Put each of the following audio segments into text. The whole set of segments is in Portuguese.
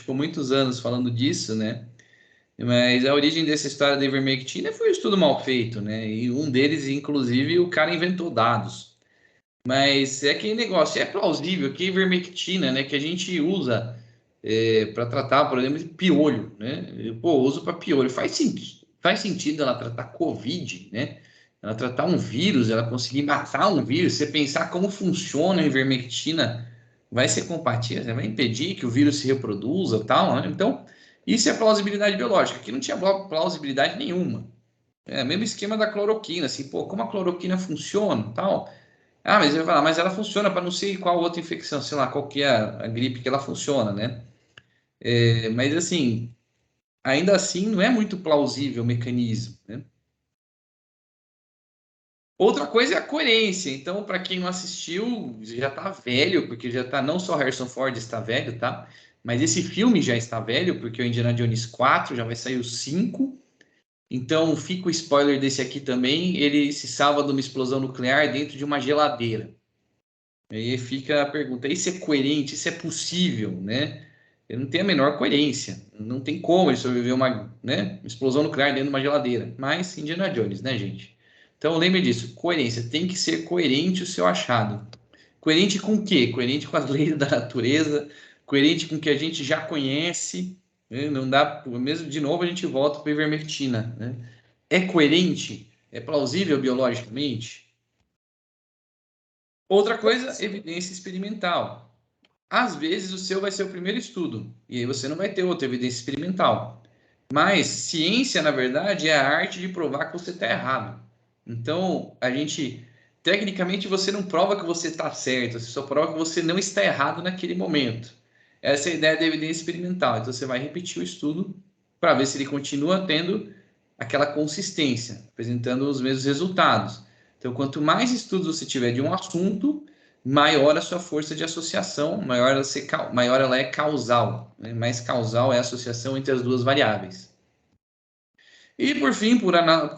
ficou muitos anos falando disso, né? Mas a origem dessa história da ivermectina foi um estudo mal feito, né? E um deles, inclusive, o cara inventou dados. Mas é aquele negócio, é plausível que a ivermectina, né, que a gente usa para tratar, por exemplo, de piolho, né? Pô, uso para piolho. Faz sentido ela tratar Covid, né? Ela tratar um vírus, ela conseguir matar um vírus. Você pensar como funciona a ivermectina, vai ser compatível, vai impedir que o vírus se reproduza, tal, né? Então, isso é plausibilidade biológica. Aqui não tinha plausibilidade nenhuma. É o mesmo esquema da cloroquina, assim, pô, como a cloroquina funciona, tal. Ah, mas eu ia falar, mas ela funciona para não sei qual outra infecção, sei lá, qual que é a gripe que ela funciona, né? Mas assim, ainda assim não é muito plausível o mecanismo, né? Outra coisa é a coerência. Então, para quem não assistiu, já tá velho, porque já tá, não só Harrison Ford está velho, tá? Mas esse filme já está velho, porque o Indiana Jones 4 já vai sair o 5. Então, fica o spoiler desse aqui também. Ele se salva de uma explosão nuclear dentro de uma geladeira. Aí fica a pergunta: isso é coerente? Isso é possível, né? Ele não tem a menor coerência. Não tem como ele sobreviver uma, né, uma explosão nuclear dentro de uma geladeira. Mas Indiana Jones, né, gente? Então lembre disso: coerência. Tem que ser coerente o seu achado. Coerente com o quê? Coerente com as leis da natureza, coerente com o que a gente já conhece. Né? Não dá, mesmo de novo a gente volta para a ivermectina, né? É coerente? É plausível biologicamente? Outra coisa, evidência experimental. Às vezes o seu vai ser o primeiro estudo, e aí você não vai ter outra evidência experimental. Mas ciência, na verdade, é a arte de provar que você está errado. Então, tecnicamente, você não prova que você está certo, você só prova que você não está errado naquele momento. Essa é a ideia da evidência experimental. Então, você vai repetir o estudo para ver se ele continua tendo aquela consistência, apresentando os mesmos resultados. Então, quanto mais estudos você tiver de um assunto, maior a sua força de associação, maior ela é causal, né? Mais causal é a associação entre as duas variáveis. E por fim, por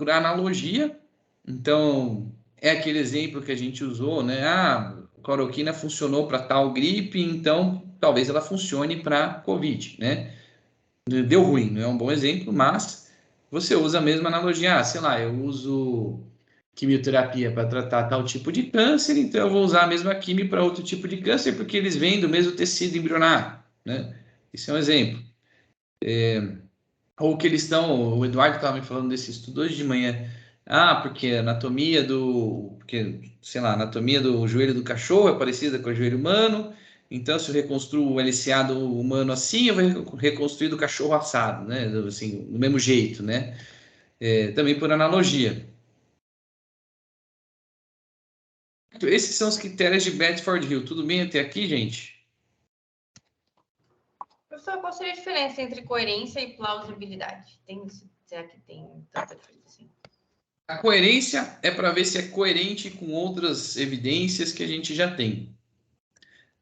analogia, então é aquele exemplo que a gente usou, né? Ah, a cloroquina funcionou para tal gripe, então talvez ela funcione para Covid, né? Deu ruim, não é um bom exemplo, mas você usa a mesma analogia. Ah, sei lá, eu uso quimioterapia para tratar tal tipo de câncer, então eu vou usar a mesma quimio para outro tipo de câncer, porque eles vêm do mesmo tecido embrionário, né? Isso é um exemplo. Ou que eles estão, o Eduardo estava me falando desse estudo hoje de manhã. Ah, porque sei lá, a anatomia do joelho do cachorro é parecida com o joelho humano, então se eu reconstruo o LCA do humano assim, eu vou reconstruir do cachorro assado, né? Assim, do mesmo jeito, né? Também por analogia. Esses são os critérios de Bedford Hill. Tudo bem até aqui, gente? Professor, qual seria a diferença entre coerência e plausibilidade? Será que tem tanta diferença assim? A coerência é para ver se é coerente com outras evidências que a gente já tem.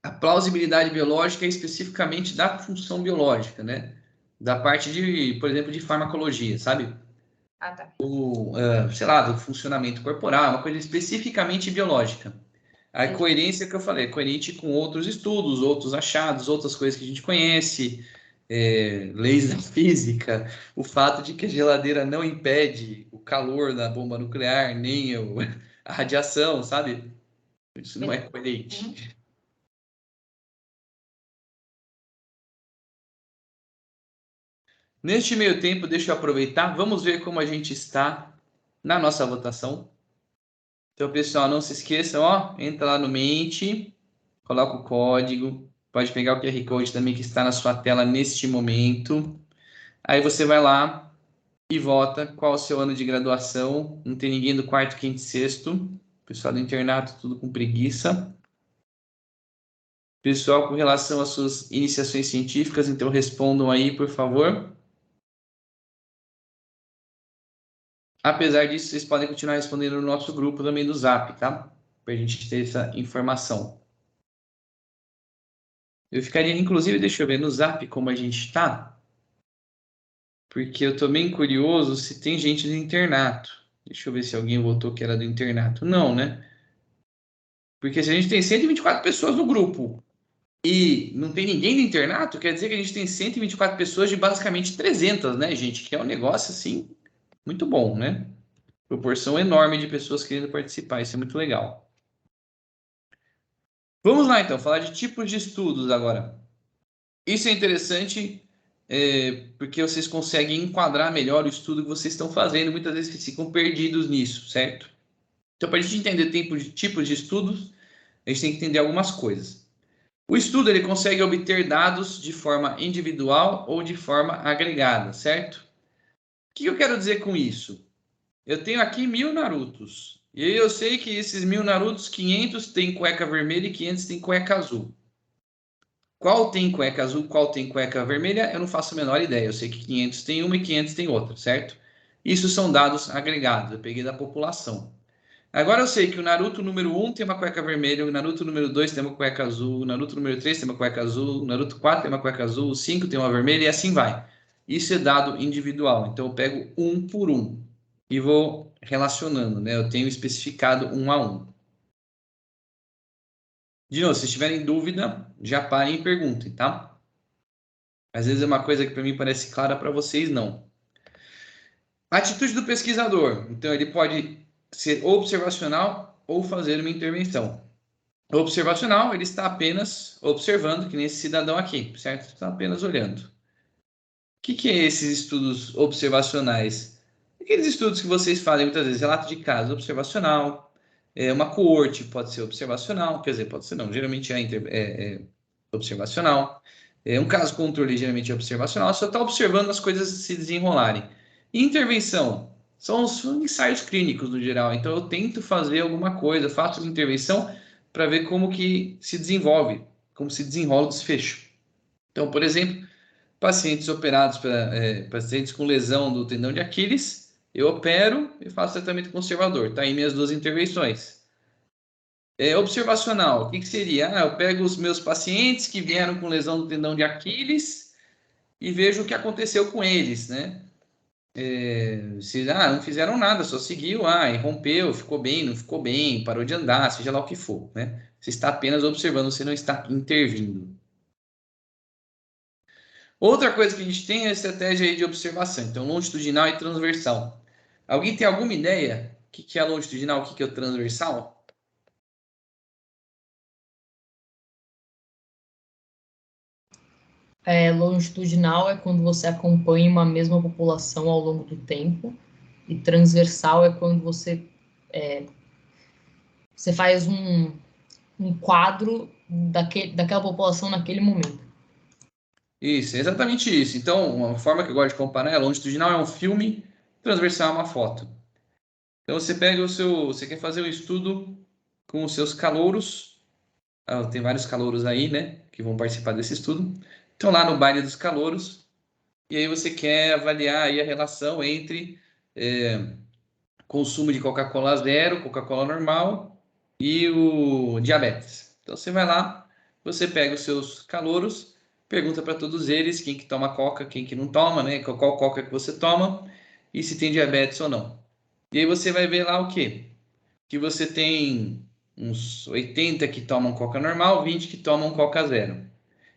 A plausibilidade biológica é especificamente da função biológica, né? Da parte de, por exemplo, de farmacologia, sabe? Ah, tá. Sei lá, do funcionamento corporal, uma coisa especificamente biológica. A Entendi. coerência que eu falei, é coerente com outros estudos, outros achados, outras coisas que a gente conhece, leis da física, o fato de que a geladeira não impede o calor da bomba nuclear, nem a radiação, sabe? Isso não é coerente. Uhum. Neste meio tempo, deixa eu aproveitar, vamos ver como a gente está na nossa votação. Então, pessoal, não se esqueçam, ó, entra lá no Mente, coloca o código, pode pegar o QR Code também que está na sua tela neste momento. Aí você vai lá e vota qual o seu ano de graduação. Não tem ninguém do quarto, quinto e sexto. Pessoal do internato, tudo com preguiça. Pessoal, com relação às suas iniciações científicas, então respondam aí, por favor. Apesar disso, vocês podem continuar respondendo no nosso grupo também do Zap, tá? Para a gente ter essa informação. Eu ficaria, inclusive, deixa eu ver no Zap como a gente está, porque eu tô bem curioso se tem gente do internato. Deixa eu ver se alguém votou que era do internato. Não, né? Porque se a gente tem 124 pessoas no grupo, e não tem ninguém no internato, quer dizer que a gente tem 124 pessoas de basicamente 300, né, gente? Que é um negócio, assim, muito bom, né? Proporção enorme de pessoas querendo participar, isso é muito legal. Vamos lá, então, falar de tipos de estudos agora. Isso é interessante, porque vocês conseguem enquadrar melhor o estudo que vocês estão fazendo. Muitas vezes vocês ficam perdidos nisso, certo? Então, para a gente entender tipos de estudos, a gente tem que entender algumas coisas. O estudo ele consegue obter dados de forma individual ou de forma agregada, certo? O que eu quero dizer com isso? Eu tenho aqui 1000 Narutos. E aí eu sei que esses 1000 Narutos, 500 tem cueca vermelha e 500 tem cueca azul. Qual tem cueca azul, qual tem cueca vermelha, eu não faço a menor ideia. Eu sei que 500 tem uma e 500 tem outra, certo? Isso são dados agregados, eu peguei da população. Agora eu sei que o Naruto número 1 tem uma cueca vermelha, o Naruto número 2 tem uma cueca azul, o Naruto número 3 tem uma cueca azul, o Naruto 4 tem uma cueca azul, o 5 tem uma vermelha e assim vai. Isso é dado individual, então eu pego um por um e vou relacionando, né? Eu tenho especificado um a um. De novo, se tiverem dúvida, já parem e perguntem, tá? Às vezes é uma coisa que para mim parece clara, para vocês não. A atitude do pesquisador. Então, ele pode ser observacional ou fazer uma intervenção. Observacional, ele está apenas observando, que nem esse cidadão aqui, certo? Está apenas olhando. O que é esses estudos observacionais? Aqueles estudos que vocês fazem muitas vezes, relato de caso observacional, uma coorte pode ser observacional, quer dizer, pode ser não, geralmente é observacional. Um caso controle geralmente é observacional, só está observando as coisas se desenrolarem. E intervenção são os ensaios clínicos no geral. Então eu tento fazer alguma coisa, faço uma intervenção para ver como que se desenvolve, como se desenrola o desfecho. Então, por exemplo, pacientes operados, pacientes com lesão do tendão de Aquiles, eu opero e faço tratamento conservador. Tá aí minhas duas intervenções. Observacional, o que seria? Eu pego os meus pacientes que vieram com lesão do tendão de Aquiles e vejo o que aconteceu com eles, né? Se não fizeram nada, só seguiu, e rompeu, ficou bem, não ficou bem, parou de andar, seja lá o que for, né? Você está apenas observando, você não está intervindo. Outra coisa que a gente tem é a estratégia aí de observação, então longitudinal e transversal. Alguém tem alguma ideia o que é longitudinal, o que é o transversal? Longitudinal é quando você acompanha uma mesma população ao longo do tempo, e transversal é quando você faz um quadro daquela população naquele momento. Isso, é exatamente isso. Então, uma forma que eu gosto de comparar é longitudinal é um filme, transversal é uma foto. Então, você pega você quer fazer um estudo com os seus calouros, tem vários calouros aí, né, que vão participar desse estudo. Então, lá no baile dos calouros, e aí você quer avaliar aí a relação entre consumo de Coca-Cola zero, Coca-Cola normal e o diabetes. Então você vai lá, você pega os seus calouros, pergunta para todos eles quem que toma Coca, quem que não toma, né? Qual Coca que você toma e se tem diabetes ou não. E aí você vai ver lá o quê? Que você tem uns 80 que tomam Coca normal, 20 que tomam Coca zero.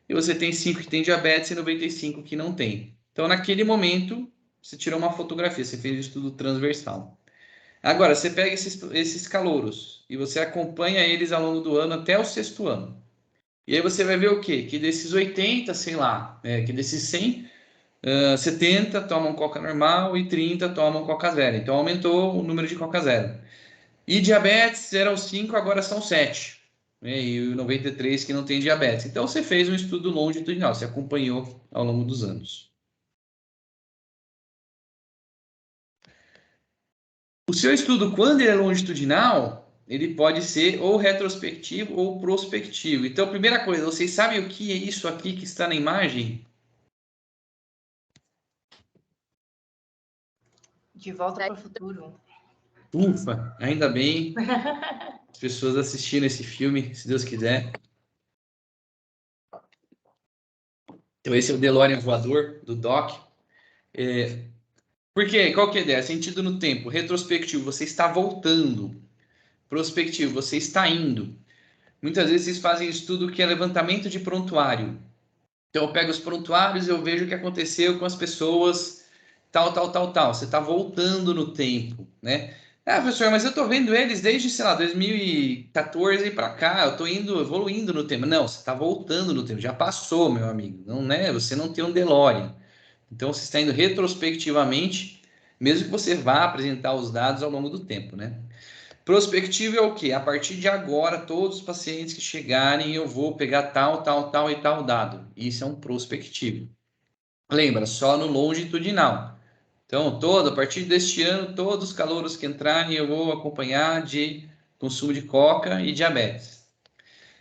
E você tem 5 que tem diabetes e 95 que não tem. Então naquele momento você tirou uma fotografia, você fez o estudo transversal. Agora, você pega esses calouros e você acompanha eles ao longo do ano até o sexto ano. E aí você vai ver o quê? Que desses 80, sei lá, que desses 100, 70 tomam Coca normal e 30 tomam Coca zero. Então aumentou o número de Coca zero. E diabetes eram 5, agora são 7. Né? E o 93 que não tem diabetes. Então você fez um estudo longitudinal, você acompanhou ao longo dos anos. O seu estudo, quando ele é longitudinal, ele pode ser ou retrospectivo ou prospectivo. Então, primeira coisa, vocês sabem o que é isso aqui que está na imagem? De volta para o futuro. Ufa, ainda bem. As pessoas assistindo esse filme, se Deus quiser. Então, esse é o DeLorean voador do Doc. Por quê? Qual que é a ideia? Sentido no tempo. Retrospectivo, você está voltando. Prospectivo, você está indo. Muitas vezes vocês fazem estudo que é levantamento de prontuário. Então, eu pego os prontuários e eu vejo o que aconteceu com as pessoas, tal, tal, tal, tal. Você está voltando no tempo, né? Ah, professor, mas eu estou vendo eles desde, sei lá, 2014 para cá, eu estou indo, evoluindo no tempo. Não, você está voltando no tempo, já passou, meu amigo. Não, né? Você não tem um DeLorean. Então, você está indo retrospectivamente, mesmo que você vá apresentar os dados ao longo do tempo, né? Prospectivo é o quê? A partir de agora, todos os pacientes que chegarem, eu vou pegar tal, tal, tal e tal dado. Isso é um prospectivo. Lembra, só no longitudinal. Então, a partir deste ano, todos os calouros que entrarem, eu vou acompanhar de consumo de coca e diabetes.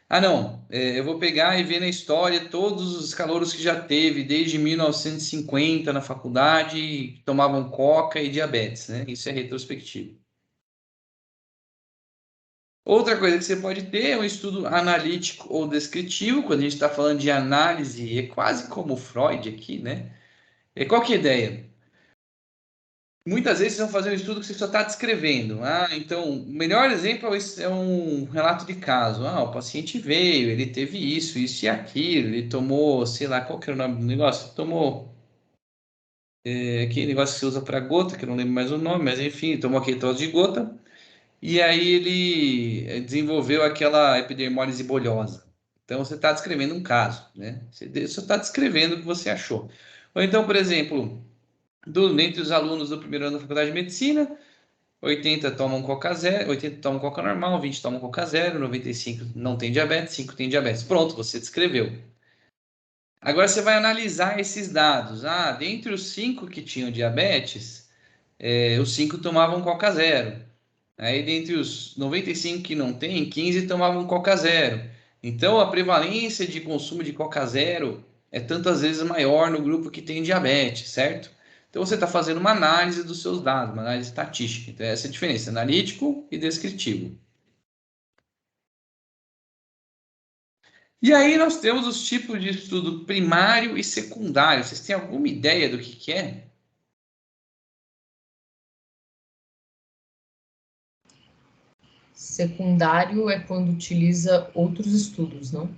Ah, não, eu vou pegar e ver na história todos os calouros que já teve desde 1950 na faculdade que tomavam coca e diabetes, né? Isso é retrospectivo. Outra coisa que você pode ter é um estudo analítico ou descritivo, quando a gente está falando de análise, é quase como Freud aqui, né? E qual que é a ideia? Muitas vezes vocês vão fazer um estudo que você só está descrevendo. Ah, então, o melhor exemplo é um relato de caso. Ah, o paciente veio, ele teve isso e aquilo, ele tomou, sei lá, qual que era o nome do negócio? Tomou aquele negócio que você usa para gota, que eu não lembro mais o nome, mas enfim, tomou aquele troço de gota. E aí ele desenvolveu aquela epidermólise bolhosa. Então você está descrevendo um caso, né? Você só está descrevendo o que você achou. Ou então, por exemplo, dentre os alunos do primeiro ano da faculdade de medicina, 80 tomam coca zero, 80 tomam coca normal, 20 tomam coca zero, 95 não tem diabetes, 5 tem diabetes. Pronto, você descreveu. Agora você vai analisar esses dados. Ah, dentre os 5 que tinham diabetes, os 5 tomavam coca zero. Aí, dentre os 95 que não tem, 15 tomavam Coca Zero. Então, a prevalência de consumo de Coca Zero é tantas vezes maior no grupo que tem diabetes, certo? Então, você está fazendo uma análise dos seus dados, uma análise estatística. Então, essa é a diferença, analítico e descritivo. E aí, nós temos os tipos de estudo primário e secundário. Vocês têm alguma ideia do que é? Secundário é quando utiliza outros estudos, não?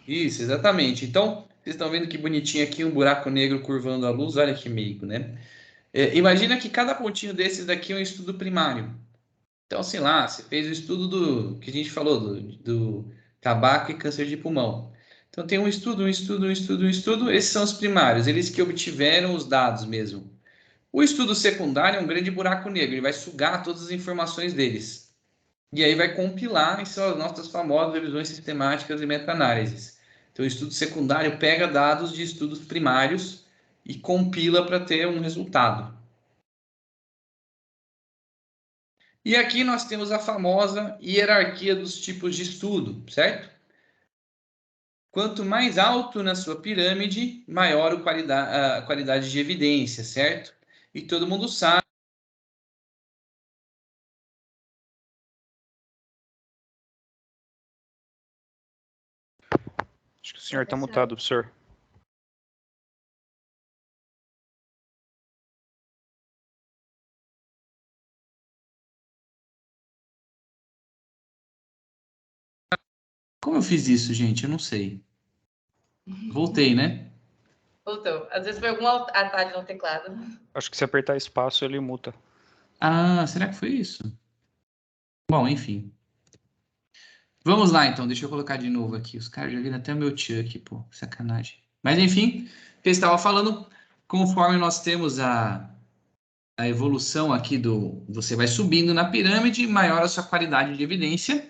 Isso, exatamente. Então, vocês estão vendo que bonitinho aqui um buraco negro curvando a luz? Olha que meigo, né? Imagina que cada pontinho desses daqui é um estudo primário. Então, sei lá, você fez o estudo do que a gente falou, do tabaco e câncer de pulmão. Então, tem um estudo, um estudo, um estudo, um estudo. Esses são os primários, eles que obtiveram os dados mesmo. O estudo secundário é um grande buraco negro, ele vai sugar todas as informações deles. E aí vai compilar em suas nossas famosas revisões sistemáticas e meta-análises. Então, o estudo secundário pega dados de estudos primários e compila para ter um resultado. E aqui nós temos a famosa hierarquia dos tipos de estudo, certo? Quanto mais alto na sua pirâmide, maior a qualidade de evidência, certo? E todo mundo sabe. Acho que o senhor está mutado, professor. Como eu fiz isso, gente? Eu não sei. Voltei, né? Voltou. Às vezes foi algum atalho no teclado. Acho que se apertar espaço, ele muta. Ah, será que foi isso? Bom, enfim. Vamos lá, então. Deixa eu colocar de novo aqui. Os caras já viram até o meu tio aqui, pô. Sacanagem. Mas, enfim, o que eu estava falando, conforme nós temos a evolução aqui você vai subindo na pirâmide, maior a sua qualidade de evidência.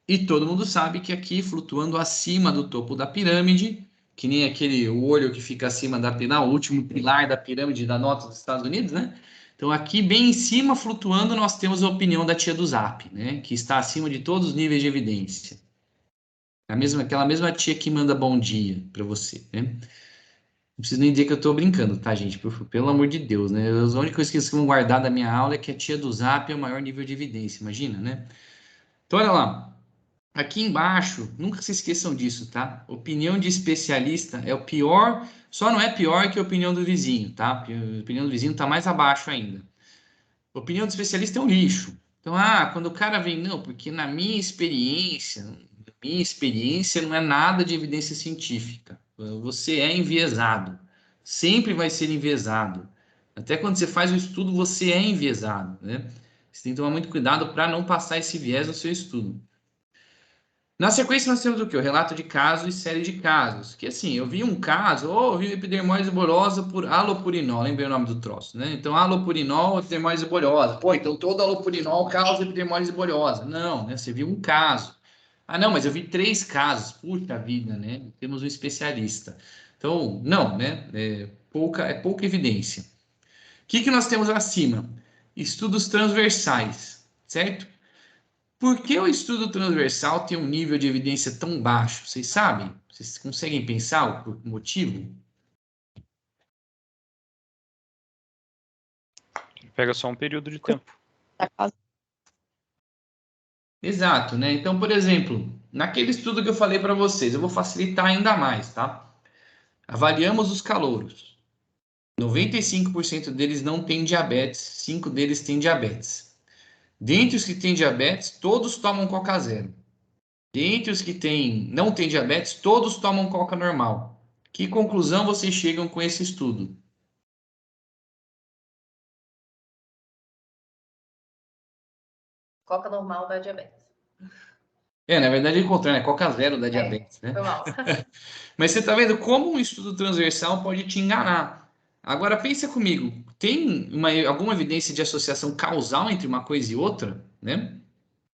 E todo mundo sabe que aqui, flutuando acima do topo da pirâmide, que nem aquele olho que fica acima da pirâmide, o último pilar da pirâmide da nota dos Estados Unidos, né? Então, aqui bem em cima, flutuando, nós temos a opinião da tia do Zap, né? Que está acima de todos os níveis de evidência. Aquela mesma tia que manda bom dia para você, né? Não preciso nem dizer que eu estou brincando, tá, gente? Pelo amor de Deus, né? A única coisa que eles vão guardar da minha aula é que a tia do Zap é o maior nível de evidência, imagina, né? Então, olha lá. Aqui embaixo, nunca se esqueçam disso, tá? Opinião de especialista é o pior, só não é pior que a opinião do vizinho, tá? Porque a opinião do vizinho tá mais abaixo ainda. Opinião do especialista é um lixo. Então, quando o cara vem, não, porque na minha experiência, minha experiência não é nada de evidência científica. Você é enviesado. Sempre vai ser enviesado. Até quando você faz o estudo, você é enviesado, né? Você tem que tomar muito cuidado para não passar esse viés no seu estudo. Na sequência, nós temos o quê? O relato de caso e série de casos. Que assim, eu vi um caso, eu vi epidermose bulhosa por alopurinol, lembrei o nome do troço, né? Então, alopurinol, epidermose bulhosa. Pô, então todo alopurinol causa epidermose bulhosa. Não, né? Você viu um caso. Ah, não, mas eu vi 3 casos. Puxa vida, né? Temos um especialista. Então, não, né? É pouca evidência. O que nós temos acima? Estudos transversais, certo? Por que o estudo transversal tem um nível de evidência tão baixo? Vocês sabem? Vocês conseguem pensar o motivo? Pega só um período de tempo. Exato, né? Então, por exemplo, naquele estudo que eu falei para vocês, eu vou facilitar ainda mais, tá? Avaliamos os calouros. 95% deles não têm diabetes, 5 deles têm diabetes. Dentre os que têm diabetes, todos tomam Coca Zero. Dentre os que não têm diabetes, todos tomam Coca normal. Que conclusão vocês chegam com esse estudo? Coca normal dá diabetes. Na verdade é o contrário, né? Coca Zero da diabetes, né? Foi mal. Mas você está vendo como um estudo transversal pode te enganar. Agora pensa comigo, tem alguma evidência de associação causal entre uma coisa e outra, né?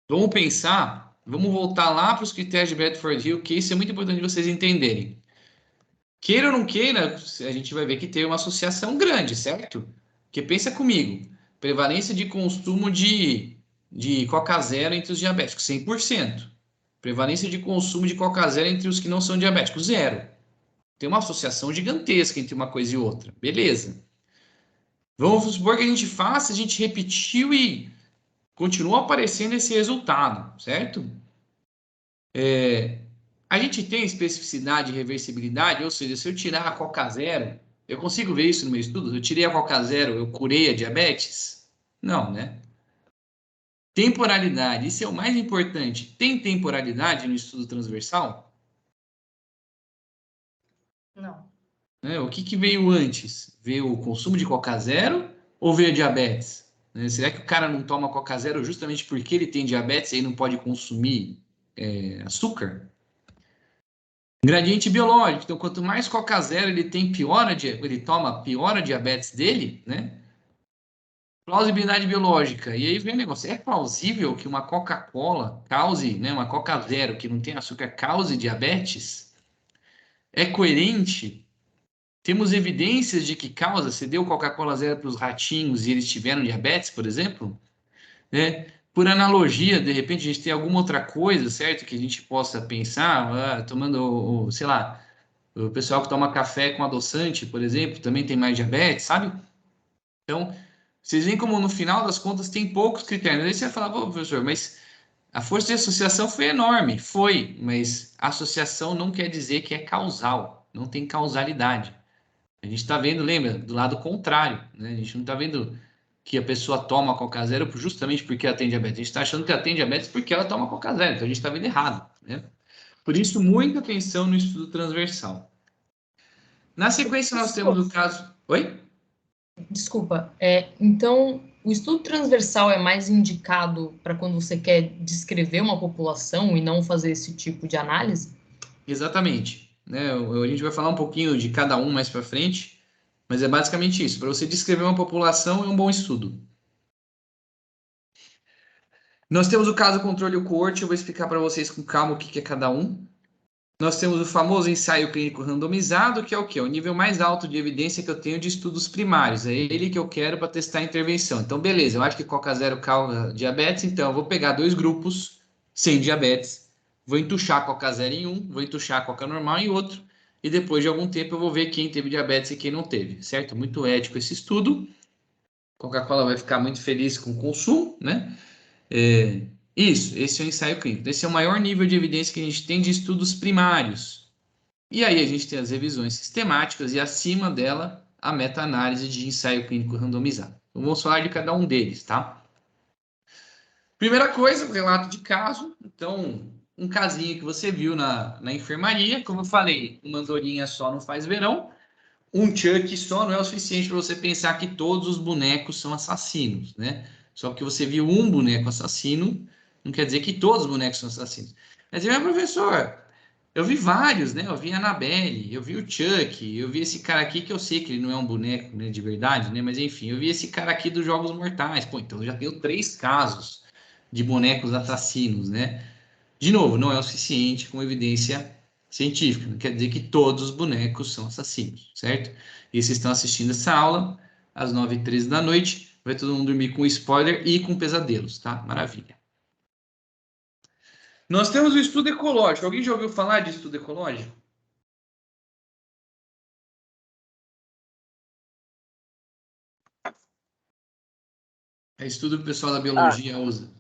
Vamos pensar, vamos voltar lá para os critérios de Bradford-Hill, que isso é muito importante vocês entenderem. Queira ou não queira, a gente vai ver que tem uma associação grande, certo? Porque pensa comigo, prevalência de consumo de Coca Zero entre os diabéticos, 100%. Prevalência de consumo de Coca Zero entre os que não são diabéticos, 0. Tem uma associação gigantesca entre uma coisa e outra. Beleza. Vamos supor que a gente repetiu e continua aparecendo esse resultado, certo? A gente tem especificidade e reversibilidade, ou seja, se eu tirar a Coca Zero, eu consigo ver isso no meu estudo? Se eu tirei a Coca Zero, eu curei a diabetes? Não, né? Temporalidade, isso é o mais importante. Tem temporalidade no estudo transversal? Não. O que veio antes? Veio o consumo de Coca Zero ou veio a diabetes? Será que o cara não toma Coca Zero justamente porque ele tem diabetes e aí não pode consumir açúcar? Gradiente biológico. Então, quanto mais Coca Zero ele tem, ele toma, piora a diabetes dele, né? Plausibilidade biológica. E aí vem o negócio. É plausível que uma Coca-Cola cause, né, uma Coca Zero que não tem açúcar cause diabetes? É coerente? Temos evidências de que causa? Você deu Coca-Cola Zero para os ratinhos e eles tiveram diabetes, por exemplo? Né? Por analogia, de repente a gente tem alguma outra coisa, certo? Que a gente possa pensar, tomando, sei lá, o pessoal que toma café com adoçante, por exemplo, também tem mais diabetes, sabe? Então, vocês veem como no final das contas tem poucos critérios. Aí você vai falar, pô, professor, mas a força de associação foi enorme. Foi, mas associação não quer dizer que é causal, não tem causalidade. A gente está vendo, lembra, do lado contrário, né? A gente não está vendo que a pessoa toma Coca Zero justamente porque ela tem diabetes. A gente está achando que ela tem diabetes porque ela toma Coca Zero. Então a gente está vendo errado, né? Por isso, muita atenção no estudo transversal. Na sequência, nós temos o caso... Oi? Desculpa. Então, o estudo transversal é mais indicado para quando você quer descrever uma população e não fazer esse tipo de análise? Exatamente. Né? A gente vai falar um pouquinho de cada um mais para frente, mas é basicamente isso. Para você descrever uma população, é um bom estudo. Nós temos o caso controle e o coorte, eu vou explicar para vocês com calma o que é cada um. Nós temos o famoso ensaio clínico randomizado, que é o quê? O nível mais alto de evidência que eu tenho de estudos primários. É ele que eu quero para testar a intervenção. Então, beleza, eu acho que Coca Zero causa diabetes, então eu vou pegar 2 grupos sem diabetes, vou entuchar Coca Zero em um, vou entuchar Coca normal em outro, e depois de algum tempo eu vou ver quem teve diabetes e quem não teve, certo? Muito ético esse estudo. Coca-Cola vai ficar muito feliz com o consumo, né? Esse é o ensaio clínico. Esse é o maior nível de evidência que a gente tem de estudos primários. E aí a gente tem as revisões sistemáticas e acima dela a meta-análise de ensaio clínico randomizado. Então, vamos falar de cada um deles, tá? Primeira coisa, o relato de caso. Então, um casinho que você viu na enfermaria. Como eu falei, uma andorinha só não faz verão. Um Chuck só não é o suficiente para você pensar que todos os bonecos são assassinos, né? Só porque você viu um boneco assassino, não quer dizer que todos os bonecos são assassinos. Mas, meu professor, eu vi vários, né? Eu vi a Annabelle, eu vi o Chuck, eu vi esse cara aqui que eu sei que ele não é um boneco, né, de verdade, né? Mas enfim, eu vi esse cara aqui dos Jogos Mortais. Pô, então eu já tenho 3 casos de bonecos assassinos, né? De novo, não é o suficiente com evidência científica. Não quer dizer que todos os bonecos são assassinos, certo? E vocês estão assistindo essa aula às 9h13 da noite. Vai todo mundo dormir com spoiler e com pesadelos, tá? Maravilha. Nós temos o estudo ecológico. Alguém já ouviu falar de estudo ecológico? É estudo que o pessoal da biologia usa.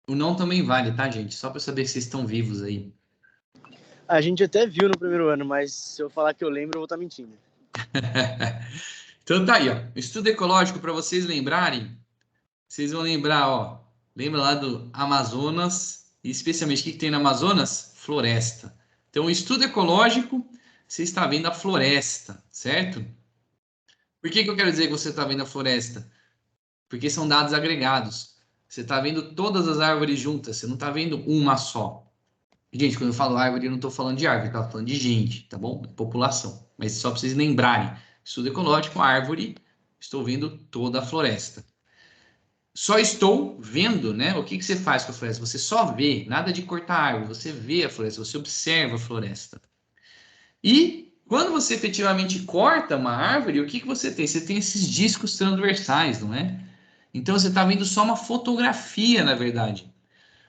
O não também vale, tá, gente? Só para saber que vocês estão vivos aí. A gente até viu no primeiro ano, mas se eu falar que eu lembro, eu vou estar mentindo. Então tá aí, ó. Estudo ecológico, para vocês lembrarem, vocês vão lembrar, ó. Lembra lá do Amazonas, e especialmente o que tem no Amazonas? Floresta. Então, o estudo ecológico, você está vendo a floresta, certo? Por que eu quero dizer que você está vendo a floresta? Porque são dados agregados. Você está vendo todas as árvores juntas, você não está vendo uma só. Gente, quando eu falo árvore, eu não estou falando de árvore, eu estou falando de gente, tá bom? População. Mas só para vocês lembrarem, estudo ecológico, árvore, estou vendo toda a floresta. Só estou vendo, né? O que você faz com a floresta? Você só vê, nada de cortar árvore, você vê a floresta, você observa a floresta. E quando você efetivamente corta uma árvore, o que você tem? Você tem esses discos transversais, não é? Então você está vendo só uma fotografia, na verdade.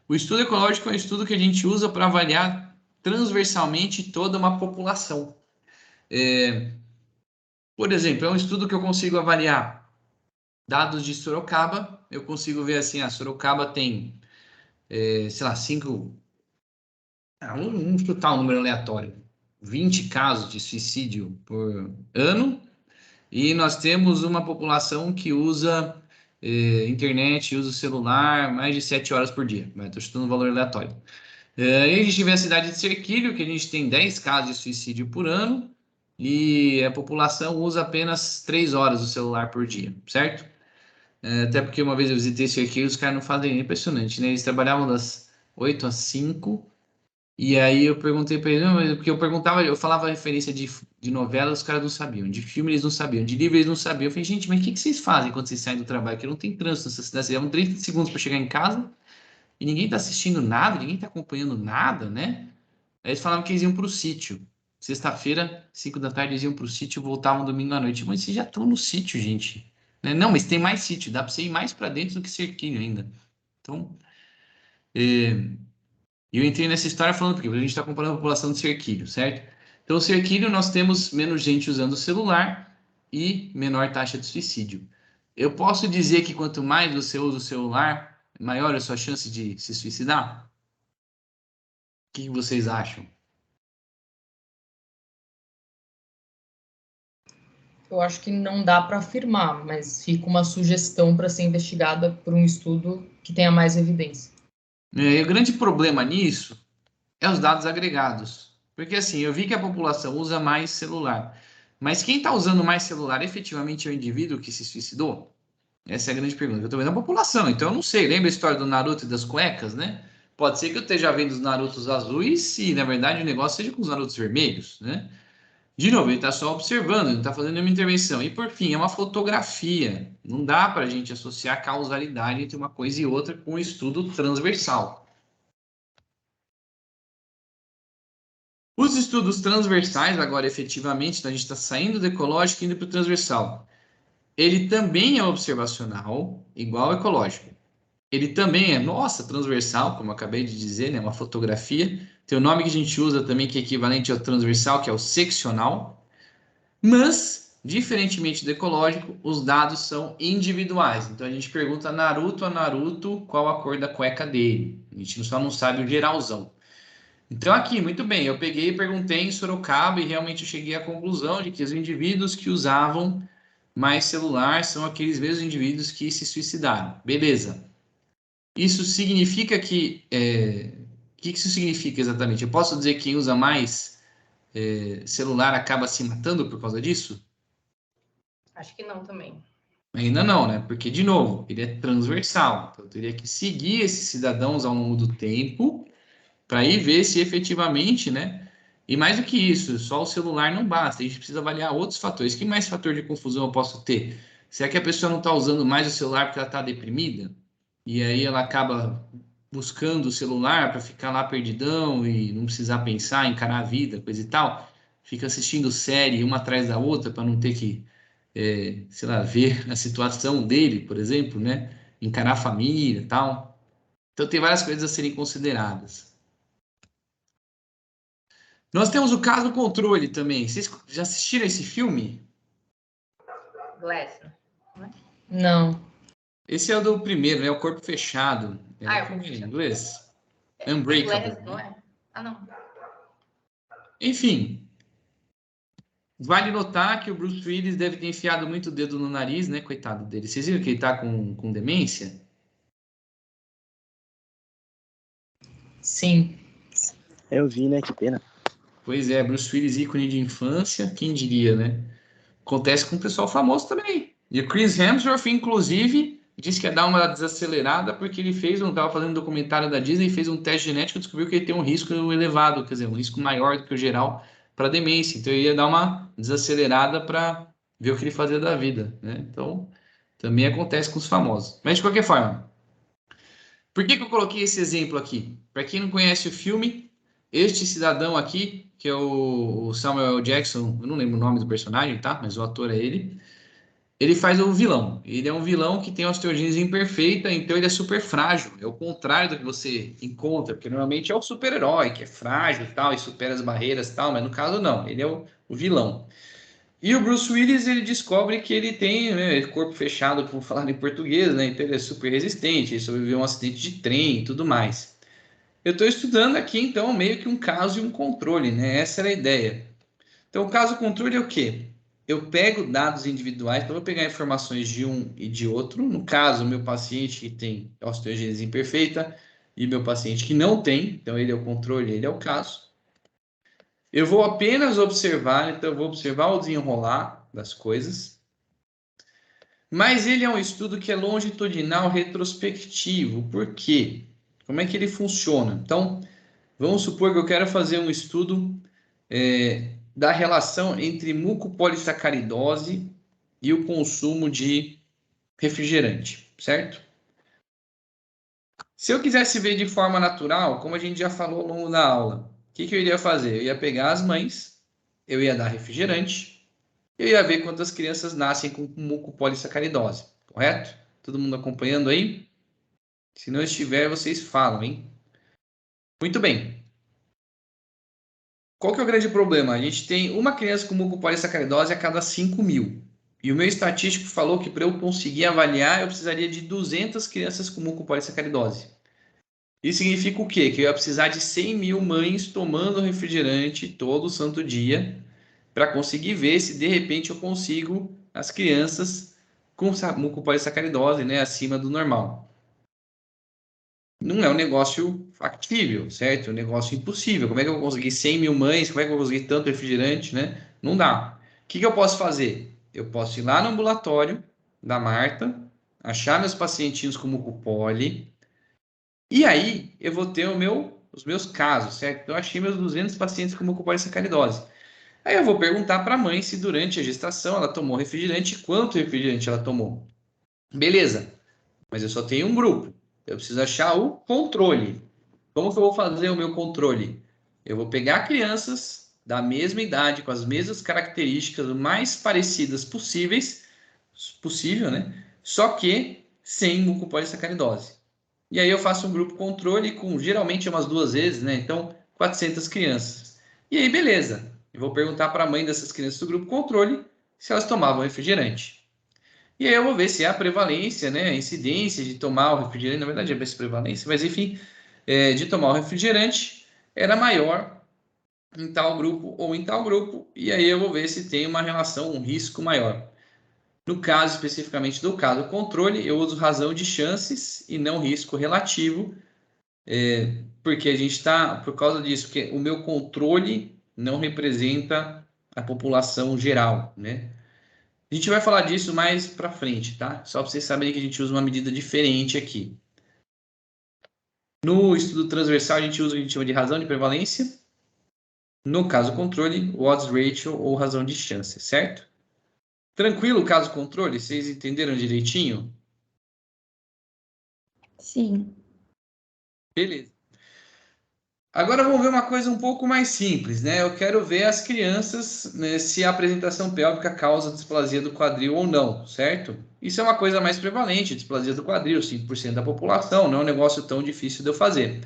O estudo ecológico é um estudo que a gente usa para avaliar transversalmente toda uma população. Por exemplo, é um estudo que eu consigo avaliar dados de Sorocaba. Eu consigo ver assim, a Sorocaba tem, sei lá, 5... Vamos chutar um número aleatório. 20 casos de suicídio por ano. E nós temos uma população que usa internet, usa o celular mais de 7 horas por dia. Estou chutando um valor aleatório. E a gente vê a cidade de Serquilho, que a gente tem 10 casos de suicídio por ano, e a população usa apenas 3 horas o celular por dia, certo? Até porque uma vez eu visitei Serquilho, os caras não fazem, impressionante, né? Eles trabalhavam das 8 às 5, e aí eu perguntei para eles, porque eu falava referência de novela, os caras não sabiam, de filme eles não sabiam, de livro eles não sabiam. Eu falei, gente, mas o que vocês fazem quando vocês saem do trabalho? Porque não tem trânsito nessa cidade, vocês levam 30 segundos para chegar em casa, e ninguém tá assistindo nada, ninguém tá acompanhando nada, né? Aí eles falavam que eles iam pro sítio. Sexta-feira, 5 da tarde, eles iam pro sítio e voltavam domingo à noite. Mas vocês já estão no sítio, gente. Né? Não, mas tem mais sítio, dá para você ir mais para dentro do que Cerquilho ainda. Então, eu entrei nessa história falando porque a gente está comparando a população de Cerquilho, certo? Então, Cerquilho, nós temos menos gente usando o celular e menor taxa de suicídio. Eu posso dizer que quanto mais você usa o celular, maior é a sua chance de se suicidar? O que vocês acham? Eu acho que não dá para afirmar, mas fica uma sugestão para ser investigada por um estudo que tenha mais evidência. E o grande problema nisso é os dados agregados. Porque assim, eu vi que a população usa mais celular. Mas quem está usando mais celular efetivamente é o indivíduo que se suicidou? Essa é a grande pergunta. Eu estou vendo a população, então eu não sei. Lembra a história do Naruto e das cuecas, né? Pode ser que eu esteja vendo os Narutos azuis e, na verdade, o negócio seja com os Narutos vermelhos, né? De novo, ele está só observando, ele não está fazendo nenhuma intervenção. E, por fim, é uma fotografia. Não dá para a gente associar causalidade entre uma coisa e outra com um estudo transversal. Os estudos transversais, agora, efetivamente, então a gente está saindo do ecológico e indo para o transversal. Ele também é observacional, igual ao ecológico. Ele também é, transversal, como eu acabei de dizer, né? Uma fotografia. Tem o nome que a gente usa também, que é equivalente ao transversal, que é o seccional. Mas, diferentemente do ecológico, os dados são individuais. Então, a gente pergunta Naruto a Naruto qual a cor da cueca dele. A gente só não sabe o geralzão. Então, aqui, muito bem, eu peguei e perguntei em Sorocaba e realmente eu cheguei à conclusão de que os indivíduos que usavam mais celular são aqueles mesmos indivíduos que se suicidaram. Beleza. Isso significa que... o que isso significa exatamente? Eu posso dizer que quem usa mais celular acaba se matando por causa disso? Acho que não também. Ainda não, né? Porque, de novo, ele é transversal. Então, eu teria que seguir esses cidadãos ao longo do tempo para ir ver se efetivamente, né? E mais do que isso, só o celular não basta. A gente precisa avaliar outros fatores. Que mais fator de confusão eu posso ter? Será que a pessoa não está usando mais o celular porque ela está deprimida? E aí ela acaba buscando o celular para ficar lá perdidão e não precisar pensar, encarar a vida, coisa e tal. Fica assistindo série uma atrás da outra para não ter que, sei lá, ver a situação dele, por exemplo, né? Encarar a família e tal. Então tem várias coisas a serem consideradas. Nós temos o caso controle também. Vocês já assistiram esse filme? Glass. Não. Esse é o do primeiro, né? O Corpo Fechado. Ah, é o Como Corpo é em Fechado. inglês? É Unbreakable. Glass, não é? Ah, não. Enfim, vale notar que o Bruce Willis deve ter enfiado muito dedo no nariz, né? Coitado dele. Vocês viram que ele tá com demência? Sim. Eu vi, né? Que pena. Pois é, Bruce Willis, ícone de infância, quem diria, né? Acontece com o pessoal famoso também. E o Chris Hemsworth, inclusive, disse que ia dar uma desacelerada porque ele estava fazendo um documentário da Disney, fez um teste genético e descobriu que ele tem um risco elevado, quer dizer, um risco maior do que o geral para demência. Então ele ia dar uma desacelerada para ver o que ele fazia da vida, né? Então, também acontece com os famosos. Mas de qualquer forma, por que eu coloquei esse exemplo aqui? Para quem não conhece o filme, este cidadão aqui, que é o Samuel L. Jackson, eu não lembro o nome do personagem, tá? Mas o ator é ele. Ele faz o vilão. Ele é um vilão que tem osteogênese imperfeita, então ele é super frágil. É o contrário do que você encontra, porque normalmente é o super-herói, que é frágil e tal, e supera as barreiras e tal, mas no caso não, ele é o vilão. E o Bruce Willis, ele descobre que ele tem, né, corpo fechado, por falar em português, né? Então ele é super resistente, ele sobreviveu a um acidente de trem e tudo mais. Eu estou estudando aqui, então, meio que um caso e um controle, né? Essa era a ideia. Então, o caso controle é o quê? Eu pego dados individuais, então eu vou pegar informações de um e de outro. No caso, o meu paciente que tem osteogênese imperfeita e meu paciente que não tem, então ele é o controle, ele é o caso. Eu vou apenas observar, então eu vou observar o desenrolar das coisas. Mas ele é um estudo que é longitudinal retrospectivo. Por quê? Como é que ele funciona? Então, vamos supor que eu quero fazer um estudo da relação entre mucopolissacaridose e o consumo de refrigerante, certo? Se eu quisesse ver de forma natural, como a gente já falou ao longo da aula, o que eu iria fazer? Eu ia pegar as mães, eu ia dar refrigerante, eu ia ver quantas crianças nascem com mucopolissacaridose, correto? Todo mundo acompanhando aí? Se não estiver, vocês falam, hein? Muito bem. Qual que é o grande problema? A gente tem uma criança com mucopolissacaridose a cada 5.000. E o meu estatístico falou que para eu conseguir avaliar, eu precisaria de 200 crianças com mucopolissacaridose. Isso significa o quê? Que eu ia precisar de 100.000 mães tomando refrigerante todo santo dia para conseguir ver se de repente eu consigo as crianças com mucopolissacaridose, né, acima do normal. Não é um negócio factível, certo? É um negócio impossível. Como é que eu vou conseguir 100.000 mães? Como é que eu vou conseguir tanto refrigerante, né? Não dá. O que eu posso fazer? Eu posso ir lá no ambulatório da Marta, achar meus pacientinhos com mucopoli, e aí eu vou ter os meus casos, certo? Então eu achei meus 200 pacientes com mucopolissacaridose. Aí eu vou perguntar para a mãe se durante a gestação ela tomou refrigerante, quanto refrigerante ela tomou. Beleza, mas eu só tenho um grupo. Eu preciso achar o controle. Como que eu vou fazer o meu controle? Eu vou pegar crianças da mesma idade, com as mesmas características, o mais parecidas possível, né? Só que sem mucopolissacaridose. E aí eu faço um grupo controle com geralmente umas 2 vezes, né? Então, 400 crianças. E aí, beleza. Eu vou perguntar para a mãe dessas crianças do grupo controle se elas tomavam refrigerante. E aí eu vou ver se há prevalência, né? A incidência de tomar o refrigerante, na verdade é essa prevalência, mas enfim, de tomar o refrigerante era maior em tal grupo ou em tal grupo, e aí eu vou ver se tem uma relação, um risco maior. No caso especificamente do caso controle, eu uso razão de chances e não risco relativo, porque a gente está, por causa disso, que o meu controle não representa a população geral, né? A gente vai falar disso mais para frente, tá? Só para vocês saberem que a gente usa uma medida diferente aqui. No estudo transversal, a gente usa o que a gente chama de razão de prevalência. No caso controle, o odds ratio ou razão de chance, certo? Tranquilo o caso controle? Vocês entenderam direitinho? Sim. Beleza. Agora vamos ver uma coisa um pouco mais simples, né? Eu quero ver as crianças, né, se a apresentação pélvica causa displasia do quadril ou não, certo? Isso é uma coisa mais prevalente, displasia do quadril, 5% da população, não é um negócio tão difícil de eu fazer.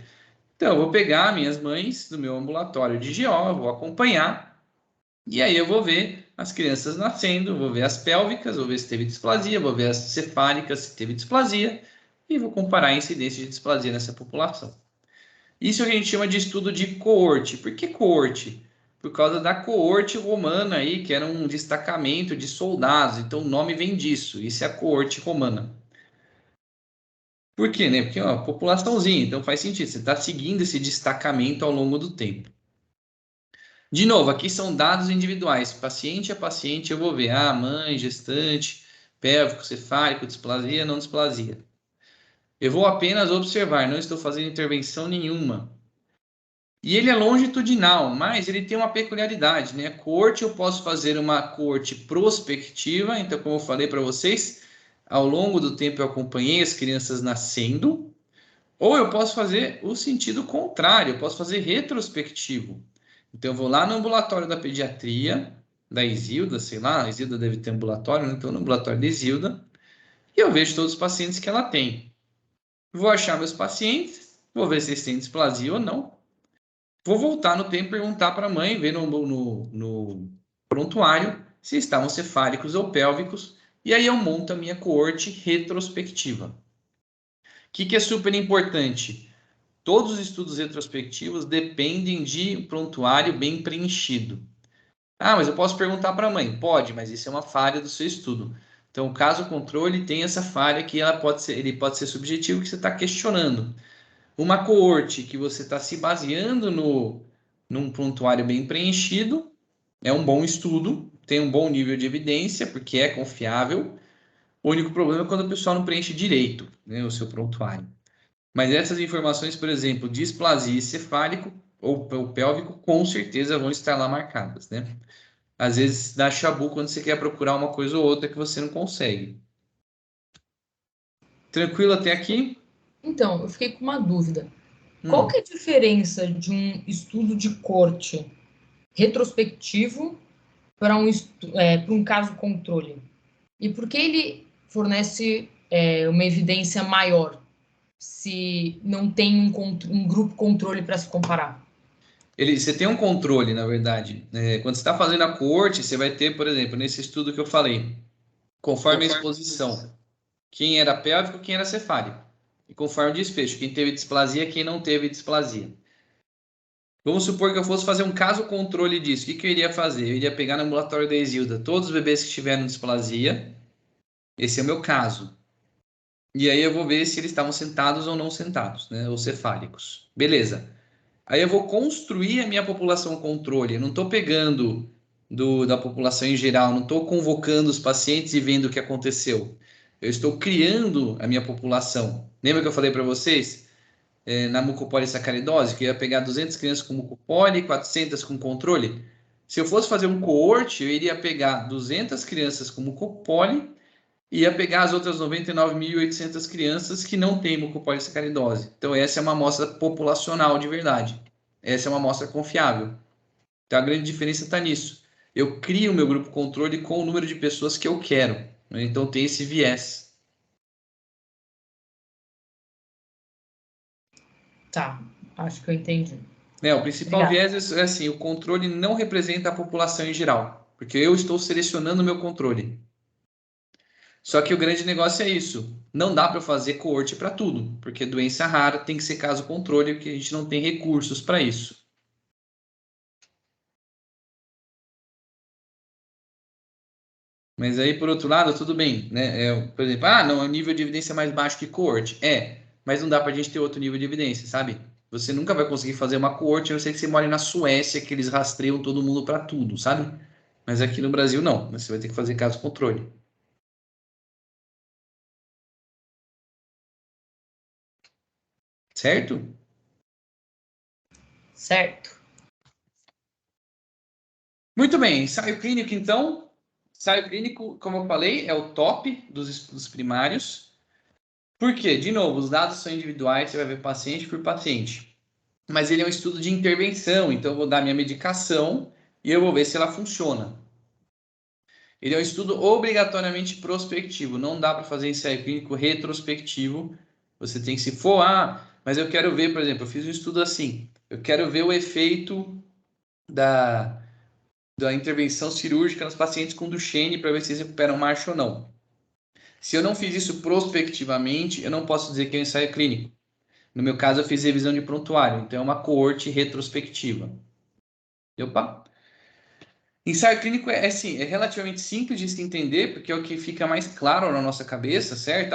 Então, eu vou pegar minhas mães do meu ambulatório de GO, vou acompanhar, e aí eu vou ver as crianças nascendo, vou ver as pélvicas, vou ver se teve displasia, vou ver as cefálicas, se teve displasia, e vou comparar a incidência de displasia nessa população. Isso a gente chama de estudo de coorte. Por que coorte? Por causa da coorte romana aí, que era um destacamento de soldados. Então o nome vem disso. Isso é a coorte romana. Por quê, né? Porque é uma populaçãozinha, então faz sentido. Você está seguindo esse destacamento ao longo do tempo. De novo, aqui são dados individuais. Paciente a paciente eu vou ver. Ah, mãe, gestante, pélvico, cefálico, displasia, não displasia. Eu vou apenas observar, não estou fazendo intervenção nenhuma. E ele é longitudinal, mas ele tem uma peculiaridade, né? Coorte, eu posso fazer uma coorte prospectiva, então, como eu falei para vocês, ao longo do tempo eu acompanhei as crianças nascendo, ou eu posso fazer o sentido contrário, eu posso fazer retrospectivo. Então, eu vou lá no ambulatório da pediatria, da Isilda, sei lá, a Isilda deve ter ambulatório, né? Então, no ambulatório da Isilda, e eu vejo todos os pacientes que ela tem. Vou achar meus pacientes, vou ver se eles têm displasia ou não. Vou voltar no tempo e perguntar para a mãe, ver no prontuário se estavam cefálicos ou pélvicos, e aí eu monto a minha coorte retrospectiva. O que é super importante? Todos os estudos retrospectivos dependem de um prontuário bem preenchido. Ah, mas eu posso perguntar para a mãe? Pode, mas isso é uma falha do seu estudo. Então, o caso controle tem essa falha que ele pode ser subjetivo, que você está questionando. Uma coorte que você está se baseando num prontuário bem preenchido, é um bom estudo, tem um bom nível de evidência, porque é confiável. O único problema é quando o pessoal não preenche direito, né, o seu prontuário. Mas essas informações, por exemplo, displasia cefálico ou pélvico, com certeza vão estar lá marcadas, né? Às vezes dá chabu quando você quer procurar uma coisa ou outra que você não consegue. Tranquilo até aqui? Então, eu fiquei com uma dúvida. Qual que é a diferença de um estudo de corte retrospectivo para um caso controle? E por que ele fornece uma evidência maior se não tem um grupo controle para se comparar? Você tem um controle, na verdade. Quando você está fazendo a coorte, você vai ter, por exemplo, nesse estudo que eu falei, conforme a exposição, quem era pélvico, quem era cefálico. E conforme o desfecho, quem teve displasia, quem não teve displasia. Vamos supor que eu fosse fazer um caso controle disso. O que eu iria fazer? Eu iria pegar no ambulatório da Isilda todos os bebês que tiveram displasia. Esse é o meu caso. E aí eu vou ver se eles estavam sentados ou não sentados, né? Ou cefálicos. Beleza. Aí eu vou construir a minha população controle. Eu não estou pegando da população em geral, não estou convocando os pacientes e vendo o que aconteceu. Eu estou criando a minha população. Lembra que eu falei para vocês na mucopolissacaridose, que eu ia pegar 200 crianças com mucopoli e 400 com controle? Se eu fosse fazer um coorte, eu iria pegar 200 crianças com mucopoli e ia pegar as outras 99.800 crianças que não têm mucopolissacaridose. Então, essa é uma amostra populacional de verdade. Essa é uma amostra confiável. Então, a grande diferença está nisso. Eu crio o meu grupo controle com o número de pessoas que eu quero, né? Então, tem esse viés. Tá, acho que eu entendi. O principal Obrigada. viés é assim, o controle não representa a população em geral, porque eu estou selecionando o meu controle. Só que o grande negócio é isso. Não dá para fazer coorte para tudo, porque doença rara tem que ser caso controle, porque a gente não tem recursos para isso. Mas aí, por outro lado, tudo bem, né? Por exemplo, não, é um nível de evidência mais baixo que coorte. Mas não dá pra gente ter outro nível de evidência, sabe? Você nunca vai conseguir fazer uma coorte, a não ser que você more na Suécia, que eles rastreiam todo mundo para tudo, sabe? Mas aqui no Brasil, não. Você vai ter que fazer caso controle. Certo? Certo. Muito bem, ensaio clínico, então. Ensaio clínico, como eu falei, é o top dos estudos primários. Por quê? De novo, os dados são individuais, você vai ver paciente por paciente. Mas ele é um estudo de intervenção, então eu vou dar minha medicação e eu vou ver se ela funciona. Ele é um estudo obrigatoriamente prospectivo, não dá para fazer ensaio clínico retrospectivo. Você tem que se for, mas eu quero ver, por exemplo, eu fiz um estudo assim, eu quero ver o efeito da intervenção cirúrgica nos pacientes com Duchenne para ver se eles recuperam marcha ou não. Se eu não fiz isso prospectivamente, eu não posso dizer que é um ensaio clínico. No meu caso, eu fiz revisão de prontuário, então é uma coorte retrospectiva. Opa! Ensaio clínico assim, é relativamente simples de se entender, porque é o que fica mais claro na nossa cabeça, certo?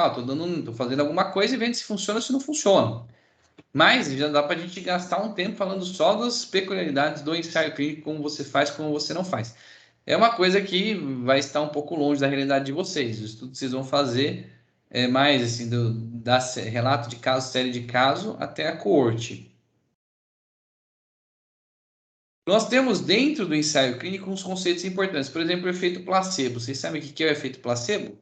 Tô fazendo alguma coisa e vendo se funciona ou se não funciona. Mas já dá para a gente gastar um tempo falando só das peculiaridades do ensaio clínico, como você faz, como você não faz. É uma coisa que vai estar um pouco longe da realidade de vocês. O estudo que vocês vão fazer é mais assim, relato de caso, série de caso, até a coorte. Nós temos dentro do ensaio clínico uns conceitos importantes. Por exemplo, o efeito placebo. Vocês sabem o que é o efeito placebo?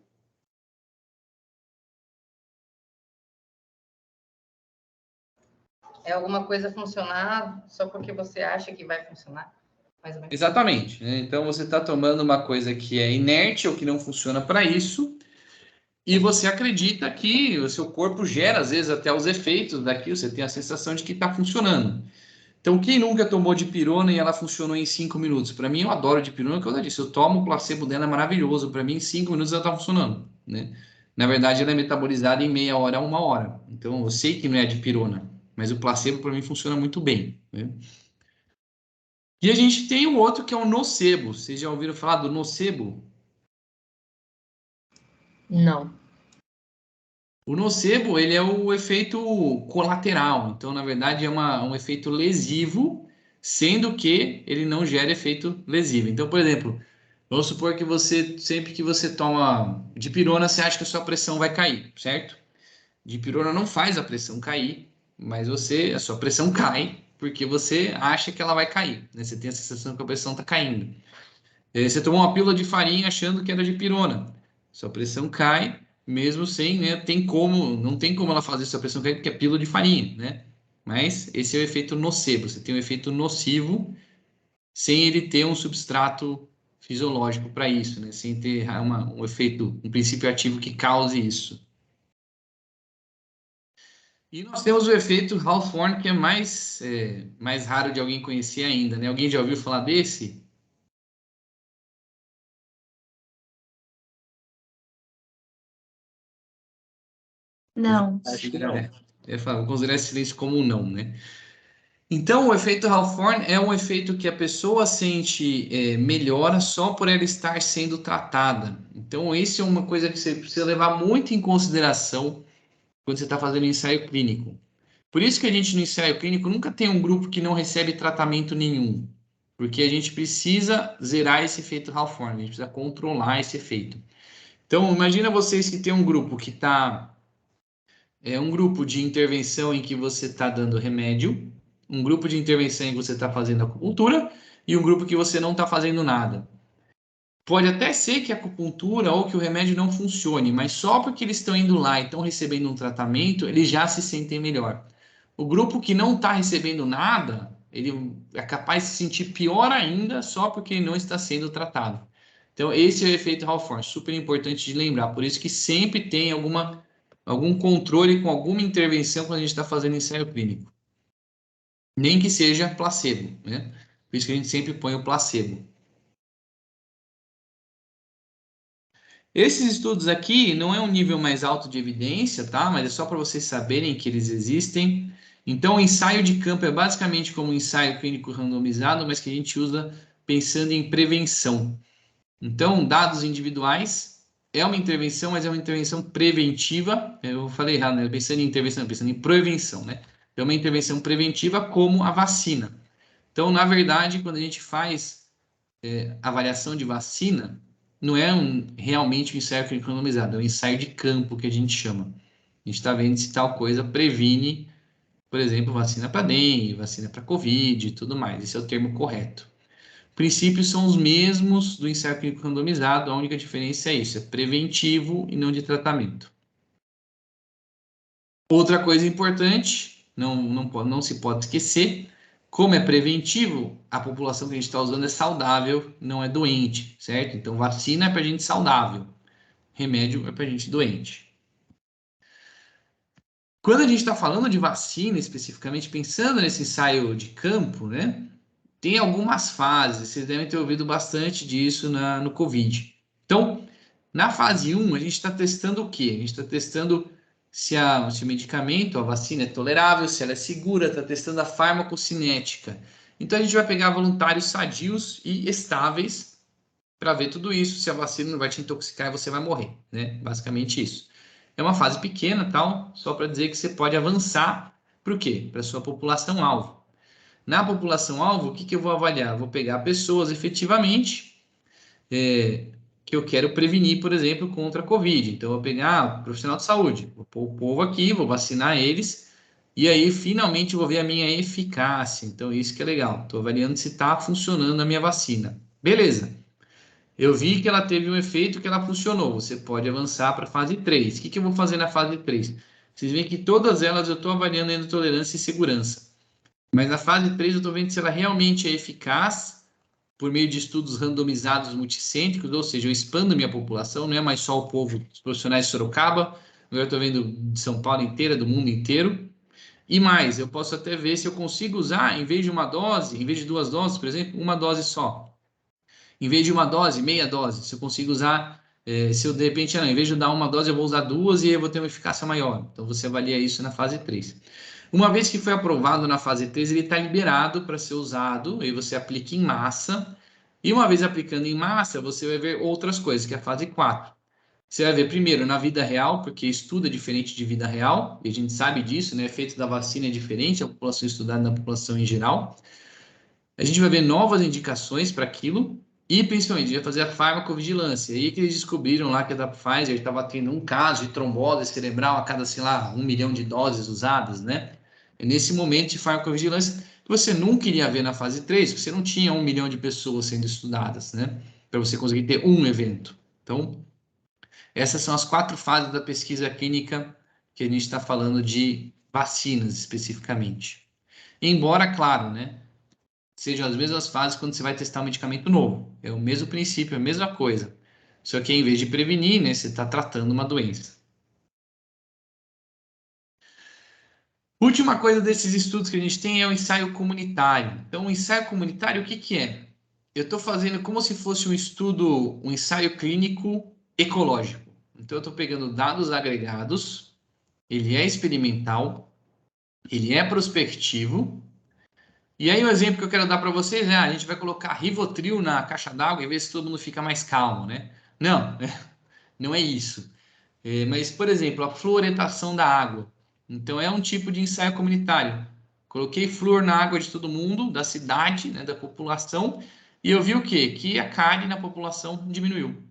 É alguma coisa funcionar só porque você acha que vai funcionar? Mais ou menos. Exatamente, né? Então você está tomando uma coisa que é inerte ou que não funciona para isso, e você acredita que o seu corpo gera, às vezes, até os efeitos daquilo, você tem a sensação de que está funcionando. Então, quem nunca tomou dipirona e ela funcionou em 5 minutos? Para mim, eu adoro dipirona, porque eu disse, eu tomo o placebo dela, é maravilhoso. Para mim, em 5 minutos ela está funcionando, né? Na verdade, ela é metabolizada em meia hora a 1 hora. Então, eu sei que não é dipirona, mas o placebo para mim funciona muito bem, né? E a gente tem um outro que é o nocebo. Vocês já ouviram falar do nocebo? Não. O nocebo, ele é o efeito colateral. Então, na verdade, é um efeito lesivo, sendo que ele não gera efeito lesivo. Então, por exemplo, vamos supor que você, sempre que você toma dipirona, você acha que a sua pressão vai cair, certo? Dipirona não faz a pressão cair, mas a sua pressão cai porque você acha que ela vai cair, né? Você tem a sensação que a pressão está caindo. Você tomou uma pílula de farinha achando que era dipirona. Sua pressão cai, mesmo sem, né? Não tem como ela fazer sua pressão cair porque é pílula de farinha, né? Mas esse é o efeito nocebo. Você tem um efeito nocivo sem ele ter um substrato fisiológico para isso, né? Sem ter um efeito, um princípio ativo que cause isso. E nós temos o efeito Hawthorne, que é mais raro de alguém conhecer ainda, né? Alguém já ouviu falar desse? Não. Acho que não. Vou considerar esse silêncio como um não, né? Então, o efeito Hawthorne é um efeito que a pessoa sente melhora só por ela estar sendo tratada. Então, isso é uma coisa que você precisa levar muito em consideração quando você está fazendo ensaio clínico. Por isso que a gente no ensaio clínico nunca tem um grupo que não recebe tratamento nenhum, porque a gente precisa zerar esse efeito Hawthorne, a gente precisa controlar esse efeito. Então, imagina vocês que tem um grupo que está um grupo de intervenção em que você está dando remédio, um grupo de intervenção em que você está fazendo acupuntura e um grupo que você não está fazendo nada. Pode até ser que a acupuntura ou que o remédio não funcione, mas só porque eles estão indo lá e estão recebendo um tratamento, eles já se sentem melhor. O grupo que não está recebendo nada, ele é capaz de se sentir pior ainda só porque ele não está sendo tratado. Então, esse é o efeito Hawthorne, super importante de lembrar. Por isso que sempre tem algum controle com alguma intervenção quando a gente está fazendo ensaio clínico. Nem que seja placebo, né? Por isso que a gente sempre põe o placebo. Esses estudos aqui não é um nível mais alto de evidência, tá? Mas é só para vocês saberem que eles existem. Então, o ensaio de campo é basicamente como um ensaio clínico randomizado, mas que a gente usa pensando em prevenção. Então, dados individuais é uma intervenção, mas é uma intervenção preventiva. Eu falei errado, né? Pensando em intervenção, pensando em prevenção, né? É uma intervenção preventiva como a vacina. Então, na verdade, quando a gente faz avaliação de vacina, não é realmente um ensaio clínico randomizado, é um ensaio de campo que a gente chama. A gente está vendo se tal coisa previne, por exemplo, vacina para dengue, vacina para Covid e tudo mais. Esse é o termo correto. Princípios são os mesmos do ensaio clínico randomizado, a única diferença é isso, é preventivo e não de tratamento. Outra coisa importante, não se pode esquecer, como é preventivo, a população que a gente está usando é saudável, não é doente, certo? Então, vacina é para gente saudável, remédio é para gente doente. Quando a gente está falando de vacina, especificamente pensando nesse ensaio de campo, né? Tem algumas fases, vocês devem ter ouvido bastante disso no Covid. Então, na fase 1, a gente está testando o quê? A gente está testando se o medicamento, a vacina é tolerável, se ela é segura, está testando a farmacocinética. Então, a gente vai pegar voluntários sadios e estáveis para ver tudo isso, se a vacina não vai te intoxicar e você vai morrer, né? Basicamente isso. É uma fase pequena, tal, só para dizer que você pode avançar para o quê? Para a sua população-alvo. Na população-alvo, o que eu vou avaliar? Vou pegar pessoas efetivamente que eu quero prevenir, por exemplo, contra a Covid. Então, eu vou pegar profissional de saúde, vou pôr o povo aqui, vou vacinar eles, e aí, finalmente, vou ver a minha eficácia. Então, isso que é legal. Estou avaliando se está funcionando a minha vacina. Beleza. Eu vi que ela teve um efeito, que ela funcionou. Você pode avançar para a fase 3. O que eu vou fazer na fase 3? Vocês veem que todas elas eu estou avaliando a tolerância e segurança. Mas na fase 3 eu estou vendo se ela realmente é eficaz por meio de estudos randomizados multicêntricos, ou seja, eu expando minha população, não é mais só o povo dos profissionais de Sorocaba, agora eu estou vendo de São Paulo inteira, do mundo inteiro. E mais, eu posso até ver se eu consigo usar, em vez de uma dose, em vez de 2 doses, por exemplo, uma dose só. Em vez de uma dose, meia dose. Se eu consigo usar, se eu de repente, não, em vez de dar uma dose, eu vou usar 2 e eu vou ter uma eficácia maior. Então, você avalia isso na fase 3. Uma vez que foi aprovado na fase 3, ele está liberado para ser usado, aí você aplica em massa, e uma vez aplicando em massa, você vai ver outras coisas, que é a fase 4. Você vai ver primeiro na vida real, porque estudo é diferente de vida real, e a gente sabe disso, né? O efeito da vacina é diferente, a população estudada da população em geral. A gente vai ver novas indicações para aquilo, e principalmente, a gente vai fazer a farmacovigilância. E aí que eles descobriram lá que a da Pfizer estava tendo um caso de trombose cerebral a cada, sei lá, 1 milhão de doses usadas, né? É nesse momento de farmacovigilância que você nunca iria ver na fase 3, porque você não tinha 1 milhão de pessoas sendo estudadas, né? Para você conseguir ter um evento. Então, essas são as 4 fases da pesquisa clínica que a gente está falando de vacinas especificamente. Embora, claro, né? Sejam as mesmas fases quando você vai testar um medicamento novo. É o mesmo princípio, é a mesma coisa. Só que em vez de prevenir, né, você está tratando uma doença. Última coisa desses estudos que a gente tem é o ensaio comunitário. Então, o ensaio comunitário, o que é? Eu estou fazendo como se fosse um estudo, um ensaio clínico ecológico. Então, eu estou pegando dados agregados, ele é experimental, ele é prospectivo. E aí, o exemplo que eu quero dar para vocês é: a gente vai colocar Rivotril na caixa d'água e ver se todo mundo fica mais calmo, né? Não, não é isso. Mas, por exemplo, a fluoretação da água. Então, é um tipo de ensaio comunitário. Coloquei flúor na água de todo mundo, da cidade, né, da população, e eu vi o quê? Que a cárie na população diminuiu.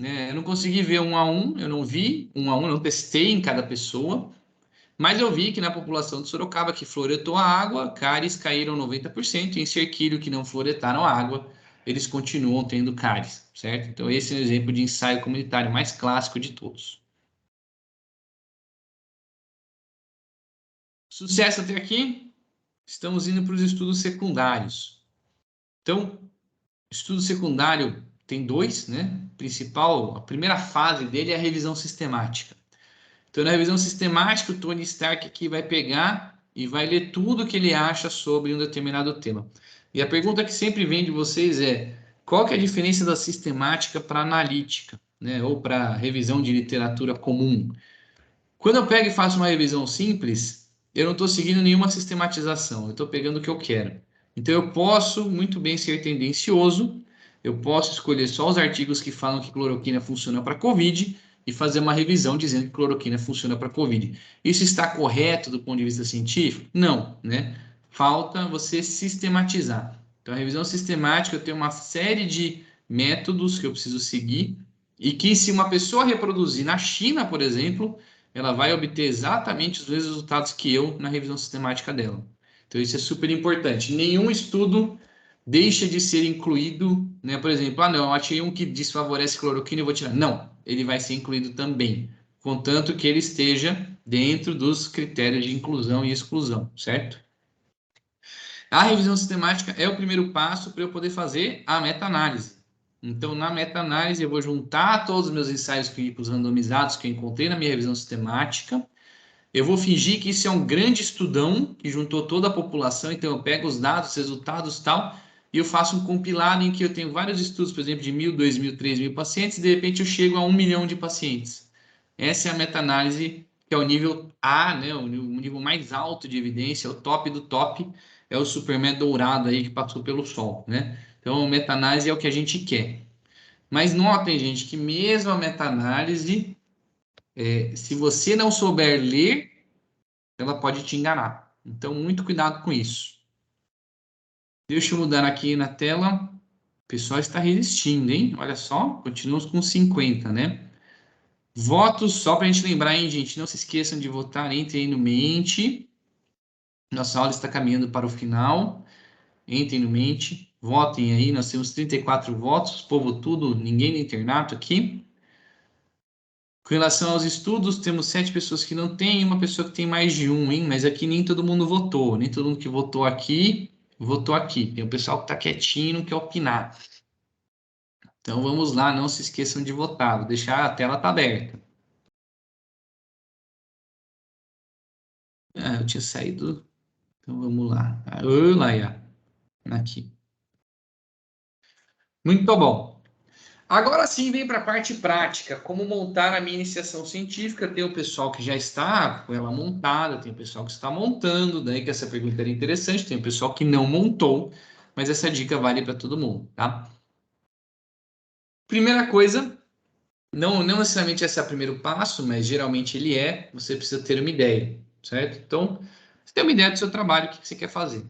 Eu não consegui ver 1 a 1, eu não vi 1 a 1, eu não testei em cada pessoa, mas eu vi que na população de Sorocaba, que fluoretou a água, cáries caíram 90%, e em Cerquilho, que não fluoretaram a água, eles continuam tendo cáries, certo? Então, esse é o exemplo de ensaio comunitário mais clássico de todos. Sucesso até aqui? Estamos indo para os estudos secundários. Então, estudo secundário tem 2, né? A primeira fase dele é a revisão sistemática. Então, na revisão sistemática, o Tony Stark aqui vai pegar e vai ler tudo que ele acha sobre um determinado tema. E a pergunta que sempre vem de vocês é: qual que é a diferença da sistemática para a analítica, né? Ou para a revisão de literatura comum? Quando eu pego e faço uma revisão simples, eu não estou seguindo nenhuma sistematização, eu estou pegando o que eu quero. Então, eu posso muito bem ser tendencioso eu posso escolher só os artigos que falam que cloroquina funciona para COVID e fazer uma revisão dizendo que cloroquina funciona para COVID. Isso está correto do ponto de vista científico? Não, né? Falta você sistematizar. Então, a revisão sistemática, eu tenho uma série de métodos que eu preciso seguir e que, se uma pessoa reproduzir na China, por exemplo, ela vai obter exatamente os mesmos resultados que eu na revisão sistemática dela. Então, isso é super importante. Nenhum estudo deixa de ser incluído, né? Por exemplo, não, eu achei um que desfavorece cloroquina, eu vou tirar. Não, ele vai ser incluído também, contanto que ele esteja dentro dos critérios de inclusão e exclusão, certo? A revisão sistemática é o primeiro passo para eu poder fazer a meta-análise. Então, na meta-análise, eu vou juntar todos os meus ensaios clínicos randomizados que eu encontrei na minha revisão sistemática. Eu vou fingir que isso é um grande estudão que juntou toda a população, então eu pego os dados, resultados e tal, e eu faço um compilado em que eu tenho vários estudos, por exemplo, de 1.000, 2.000, 3.000 pacientes, e de repente eu chego a 1 milhão de pacientes. Essa é a meta-análise, que é o nível A, né, o nível mais alto de evidência, o top do top, é o Superman dourado aí que passou pelo sol, né? Então, a meta-análise é o que a gente quer. Mas notem, gente, que mesmo a meta-análise, se você não souber ler, ela pode te enganar. Então, muito cuidado com isso. Deixa eu mudar aqui na tela. O pessoal está resistindo, hein? Olha só, continuamos com 50, né? Votos, só para a gente lembrar, hein, gente? Não se esqueçam de votar, entrem aí no Mente. Nossa aula está caminhando para o final. Entrem no Mente, votem aí. Nós temos 34 votos, povo tudo, ninguém no internato aqui. Com relação aos estudos, temos 7 pessoas que não têm e uma pessoa que tem mais de um, hein? Mas aqui nem todo mundo votou. Nem todo mundo que votou aqui. Tem o pessoal que está quietinho e não quer opinar. Então vamos lá, não se esqueçam de votar. Vou deixar a tela aberta. Ah, eu tinha saído. Então vamos lá. Olá, aqui. Muito bom. Agora sim, vem para a parte prática, como montar a minha iniciação científica. Tem o pessoal que já está com ela montada, tem o pessoal que está montando, daí que essa pergunta era interessante, tem o pessoal que não montou, mas essa dica vale para todo mundo, tá? Primeira coisa, não necessariamente esse é o primeiro passo, mas geralmente ele é, você precisa ter uma ideia, certo? Então, você tem uma ideia do seu trabalho, o que você quer fazer.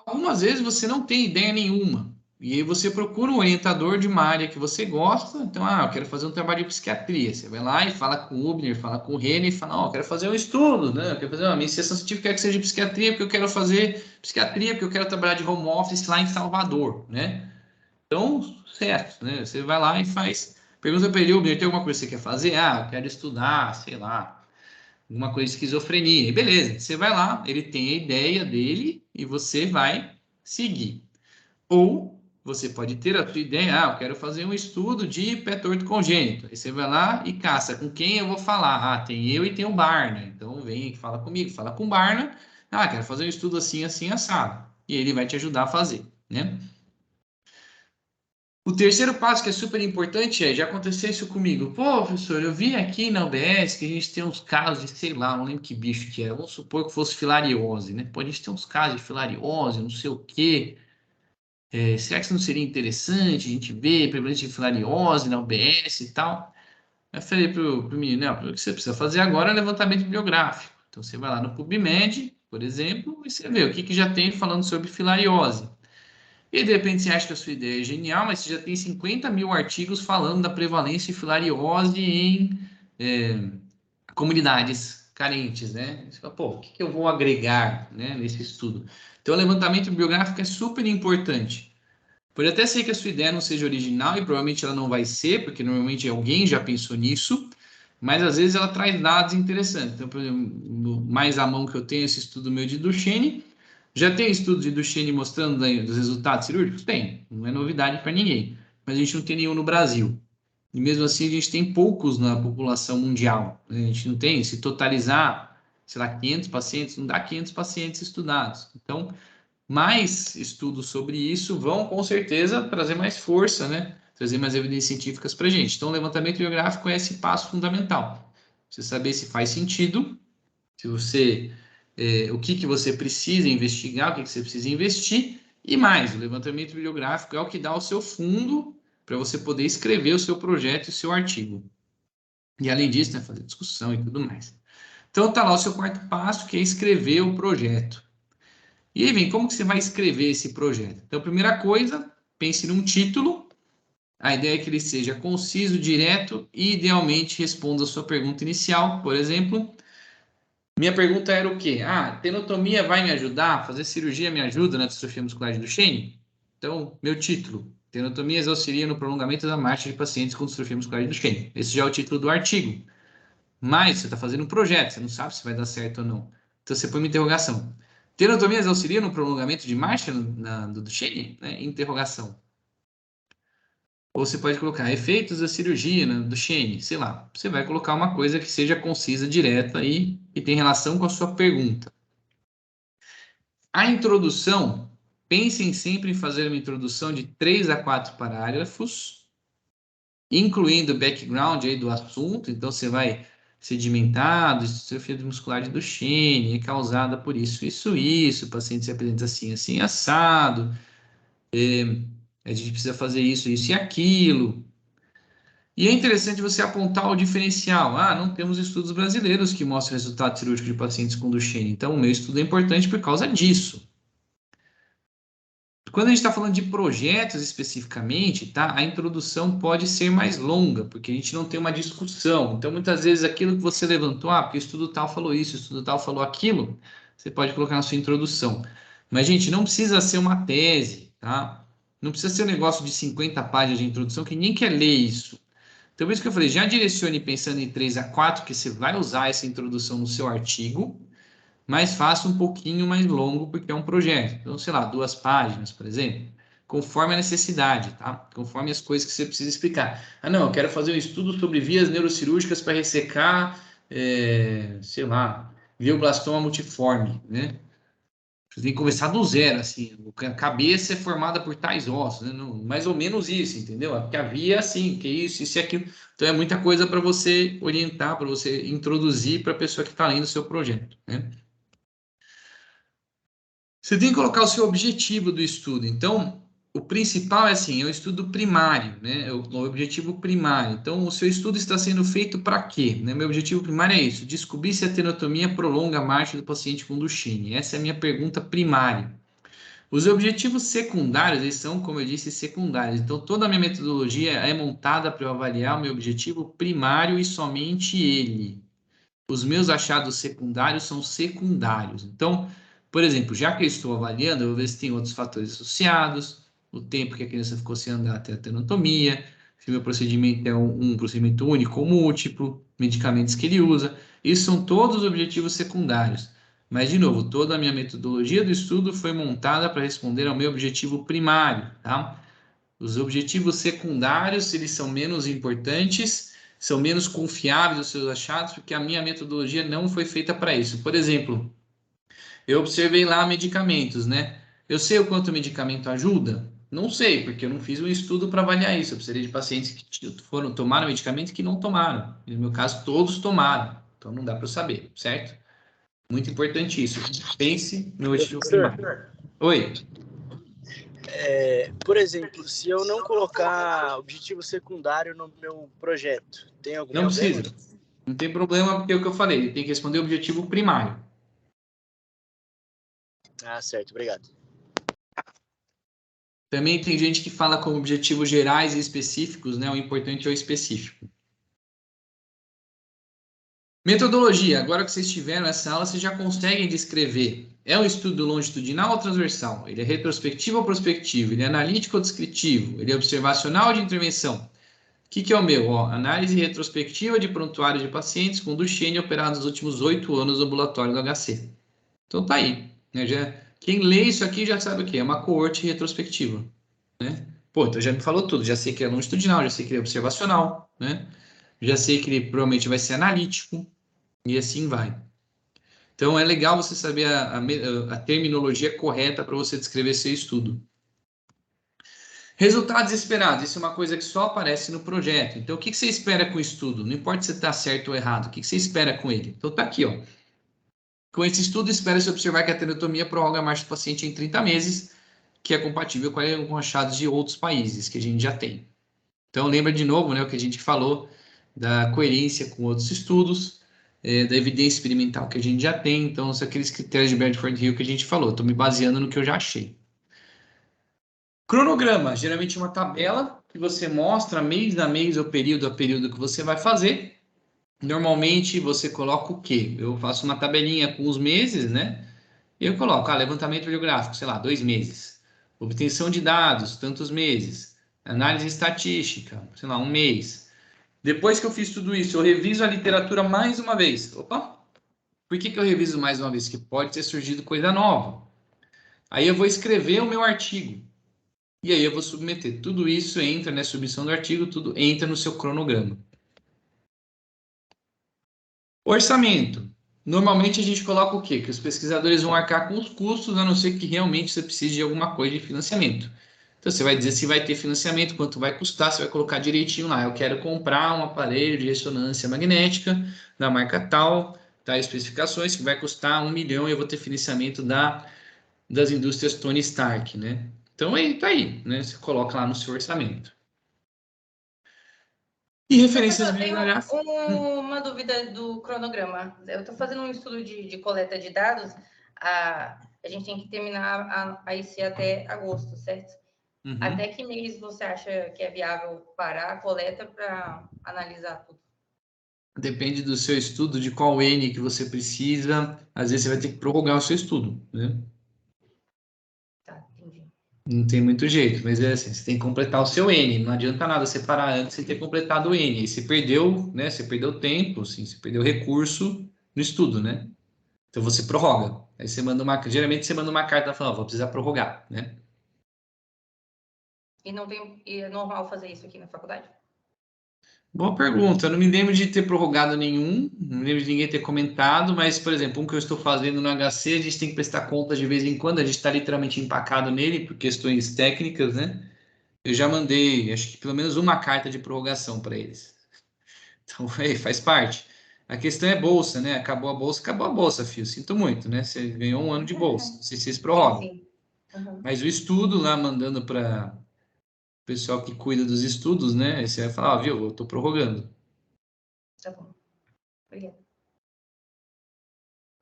Algumas vezes você não tem ideia nenhuma. E aí você procura um orientador de uma área que você gosta. Então, eu quero fazer um trabalho de psiquiatria. Você vai lá e fala com o Ubner, fala com o Rene e fala, eu quero fazer um estudo, né? Eu quero fazer uma minha iniciação científica, quero que seja de psiquiatria, porque eu quero fazer psiquiatria, porque eu quero trabalhar de home office lá em Salvador, né? Então, certo, né? Você vai lá e faz. Pergunta para ele, Ubner, tem alguma coisa que você quer fazer? Eu quero estudar, sei lá, alguma coisa de esquizofrenia. E beleza, você vai lá, ele tem a ideia dele e você vai seguir. Ou você pode ter a sua ideia, eu quero fazer um estudo de pé torto congênito. Aí você vai lá e caça, com quem eu vou falar? Tem eu e tem o Barna. Então vem e fala comigo, fala com o Barna. Quero fazer um estudo assim, assim, assado. E ele vai te ajudar a fazer, né? O terceiro passo que é super importante já aconteceu isso comigo. Pô, professor, eu vi aqui na UBS que a gente tem uns casos de, sei lá, não lembro que bicho que era. Vamos supor que fosse filariose, né? Pô, a gente tem uns casos de filariose, não sei o quê. Será que isso não seria interessante a gente ver prevalência de filariose na UBS e tal? Eu falei pro menino, o que você precisa fazer agora é levantamento bibliográfico. Então, você vai lá no PubMed, por exemplo, e você vê o que já tem falando sobre filariose. E, de repente, você acha que a sua ideia é genial, mas você já tem 50 mil artigos falando da prevalência de filariose em comunidades carentes, né? Você fala, o que eu vou agregar, né, nesse estudo? Então, o levantamento bibliográfico é super importante. Pode até ser que a sua ideia não seja original e provavelmente ela não vai ser, porque normalmente alguém já pensou nisso, mas às vezes ela traz dados interessantes. Então, por exemplo, mais à mão que eu tenho esse estudo meu de Duchenne, já tem estudo de Duchenne mostrando dos resultados cirúrgicos? Tem, não é novidade para ninguém, mas a gente não tem nenhum no Brasil. E mesmo assim a gente tem poucos na população mundial, né? A gente não tem, se totalizar, sei lá, 500 pacientes, não dá 500 pacientes estudados. Então, mais estudos sobre isso vão, com certeza, trazer mais força, né? Trazer mais evidências científicas para a gente. Então, o levantamento bibliográfico é esse passo fundamental. Você saber se faz sentido, se você, o que você precisa investigar, o que você precisa investir, E mais, o levantamento bibliográfico é o que dá o seu fundo para você poder escrever o seu projeto e o seu artigo. E além disso, né, fazer discussão e tudo mais. Então tá lá o seu quarto passo, que é escrever o projeto. E aí vem, como que você vai escrever esse projeto? Então, primeira coisa, pense num título. A ideia é que ele seja conciso, direto e, idealmente, responda a sua pergunta inicial. Por exemplo, minha pergunta era o quê? Tenotomia vai me ajudar? Fazer cirurgia me ajuda na distrofia muscular de Duchenne? Então, meu título, tenotomias auxiliam no prolongamento da marcha de pacientes com distrofia muscular de Duchenne. Esse já é o título do artigo. Mas você está fazendo um projeto, você não sabe se vai dar certo ou não. Então, você põe uma interrogação. Tenotomias auxiliam no prolongamento de marcha do Duchenne? Interrogação. Ou você pode colocar efeitos da cirurgia do Duchenne, sei lá. Você vai colocar uma coisa que seja concisa, direta e tem relação com a sua pergunta. A introdução, pensem sempre em fazer uma introdução de 3 a 4 parágrafos, incluindo o background aí do assunto. Então, você vai sedimentado, distrofia muscular de Duchenne, é causada por isso, o paciente se apresenta assim, assim, assado, a gente precisa fazer isso e aquilo. E é interessante você apontar o diferencial. Não temos estudos brasileiros que mostram resultado cirúrgico de pacientes com Duchenne. Então, o meu estudo é importante por causa disso. Quando a gente está falando de projetos especificamente, tá? A introdução pode ser mais longa, porque a gente não tem uma discussão. Então, muitas vezes, aquilo que você levantou, porque o estudo tal falou isso, o estudo tal falou aquilo, você pode colocar na sua introdução. Mas, gente, não precisa ser uma tese, tá? Não precisa ser um negócio de 50 páginas de introdução, que ninguém quer ler isso. Então, por isso que eu falei, já direcione pensando em 3 a 4, que você vai usar essa introdução no seu artigo, mas faça um pouquinho mais longo, porque é um projeto. Então, sei lá, 2 páginas, por exemplo, conforme a necessidade, tá? Conforme as coisas que você precisa explicar. Não, eu quero fazer um estudo sobre vias neurocirúrgicas para ressecar, sei lá, glioblastoma multiforme, né? Você tem que começar do zero, assim. A cabeça é formada por tais ossos, né? Mais ou menos isso, entendeu? Porque a via é assim, que isso e aquilo. Então, é muita coisa para você orientar, para você introduzir para a pessoa que está lendo o seu projeto, né? Você tem que colocar o seu objetivo do estudo. Então, o principal é assim, é o estudo primário, né? É o objetivo primário. Então, o seu estudo está sendo feito para quê? Né? Meu objetivo primário é isso, descobrir se a tenotomia prolonga a marcha do paciente com Duchenne. Essa é a minha pergunta primária. Os objetivos secundários, eles são, como eu disse, secundários. Então, toda a minha metodologia é montada para eu avaliar o meu objetivo primário e somente ele. Os meus achados secundários são secundários. Então, por exemplo, já que eu estou avaliando, eu vou ver se tem outros fatores associados, o tempo que a criança ficou sem andar até a tenotomia, se o meu procedimento é um procedimento único ou múltiplo, medicamentos que ele usa. Isso são todos os objetivos secundários. Mas, de novo, toda a minha metodologia do estudo foi montada para responder ao meu objetivo primário, tá? Os objetivos secundários, eles são menos importantes, são menos confiáveis os seus achados, porque a minha metodologia não foi feita para isso. Por exemplo, eu observei lá medicamentos, né? Eu sei o quanto o medicamento ajuda? Não sei, porque eu não fiz um estudo para avaliar isso. Eu precisaria de pacientes que tomaram medicamento e que não tomaram. No meu caso, todos tomaram. Então, não dá para eu saber, certo? Muito importante isso. Pense no objetivo primário. Oi. Por exemplo, se eu não colocar objetivo secundário no meu projeto, tem algum problema? Não precisa. Não tem problema, porque é o que eu falei. Ele tem que responder o objetivo primário. Certo. Obrigado. Também tem gente que fala com objetivos gerais e específicos, né? O importante é o específico. Metodologia. Agora que vocês tiveram essa aula, vocês já conseguem descrever. É um estudo longitudinal ou transversal? Ele é retrospectivo ou prospectivo? Ele é analítico ou descritivo? Ele é observacional ou de intervenção? O que é o meu? Análise retrospectiva de prontuário de pacientes com Duchenne operados nos últimos 8 anos no ambulatório do HC. Então tá aí. Né? Quem lê isso aqui já sabe o que é uma coorte retrospectiva. Né? Então já me falou tudo. Já sei que é longitudinal, já sei que ele é observacional, né? Já sei que ele provavelmente vai ser analítico e assim vai. Então é legal você saber a terminologia correta para você descrever seu estudo. Resultados esperados. Isso é uma coisa que só aparece no projeto. Então o que você espera com o estudo? Não importa se está certo ou errado. O que você espera com ele? Então tá aqui, ó. Com esse estudo, espera-se observar que a tenotomia prolonga a marcha do paciente em 30 meses que é compatível com achados de outros países que a gente já tem. Então, lembra de novo, né, o que a gente falou da coerência com outros estudos, da evidência experimental que a gente já tem. Então, são aqueles critérios de Bradford Hill que a gente falou. Estou me baseando no que eu já achei. Cronograma, geralmente uma tabela que você mostra mês a mês ou período a período que você vai fazer. Normalmente, você coloca o quê? Eu faço uma tabelinha com os meses, né? E eu coloco, levantamento bibliográfico, sei lá, 2 meses. Obtenção de dados, tantos meses. Análise estatística, sei lá, 1 mês. Depois que eu fiz tudo isso, eu reviso a literatura mais uma vez. Opa! Por que eu reviso mais uma vez? Que pode ter surgido coisa nova. Aí eu vou escrever o meu artigo. E aí eu vou submeter. Tudo isso entra, né? Submissão do artigo, tudo entra no seu cronograma. Orçamento. Normalmente a gente coloca o quê? Que os pesquisadores vão arcar com os custos, a não ser que realmente você precise de alguma coisa de financiamento. Então você vai dizer se vai ter financiamento, quanto vai custar, você vai colocar direitinho lá. Eu quero comprar um aparelho de ressonância magnética da marca tal, tais especificações, que vai custar 1 milhão e eu vou ter financiamento das indústrias Tony Stark, né? Então aí tá aí, né? Você coloca lá no seu orçamento. E referências Eu tenho bibliográficas. uma dúvida do cronograma. Eu estou fazendo um estudo de coleta de dados. A gente tem que terminar a IC até agosto, certo? Uhum. Até que mês você acha que é viável parar a coleta para analisar tudo? Depende do seu estudo, de qual N que você precisa. Às vezes você vai ter que prorrogar o seu estudo, né? Tá, entendi. Não tem muito jeito, mas é assim, você tem que completar o seu N. Não adianta nada você parar antes de ter completado o N. Aí você perdeu, né? Você perdeu tempo, assim, você perdeu recurso no estudo, né? Então você prorroga. Aí você manda geralmente você manda uma carta falando, vou precisar prorrogar, né? E é normal fazer isso aqui na faculdade? Boa pergunta. Eu não me lembro de ter prorrogado nenhum, não me lembro de ninguém ter comentado, mas, por exemplo, um que eu estou fazendo no HC, a gente tem que prestar contas de vez em quando, a gente está literalmente empacado nele por questões técnicas, né? Eu já mandei, acho que pelo menos uma carta de prorrogação para eles. Então, faz parte. A questão é bolsa, né? Acabou a bolsa, filho. Sinto muito, né? Você ganhou um ano de bolsa. Não sei se vocês prorrogam. Sim. Uhum. Mas o estudo lá, mandando para o pessoal que cuida dos estudos, né? Você vai falar, viu, eu estou prorrogando. Tá bom. Obrigada.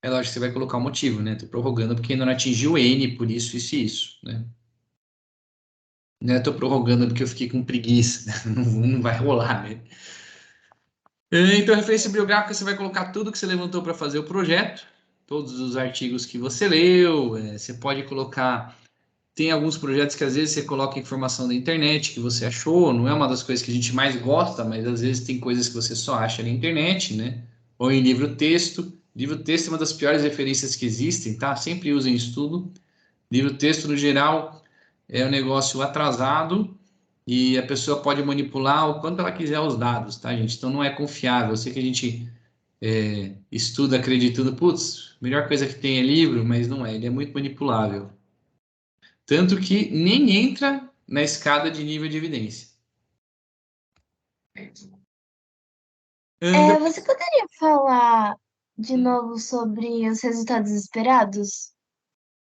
É lógico que você vai colocar o motivo, né? Tô prorrogando porque ainda não atingiu o N, por isso e isso, né? Não é tô prorrogando porque eu fiquei com preguiça, né? Não vai rolar, né? Então, referência bibliográfica, você vai colocar tudo que você levantou para fazer o projeto, todos os artigos que você leu, você pode colocar... Tem alguns projetos que às vezes você coloca informação da internet que você achou, não é uma das coisas que a gente mais gosta, mas às vezes tem coisas que você só acha na internet, né? Ou em livro-texto. Livro-texto é uma das piores referências que existem, tá? Sempre usem estudo. Livro-texto, no geral, é um negócio atrasado e a pessoa pode manipular o quanto ela quiser os dados, tá, gente? Então não é confiável. Eu sei que a gente estuda acreditando, putz, a melhor coisa que tem é livro, mas não é, ele é muito manipulável. Tanto que nem entra na escada de nível de evidência. Você poderia falar de novo sobre os resultados esperados,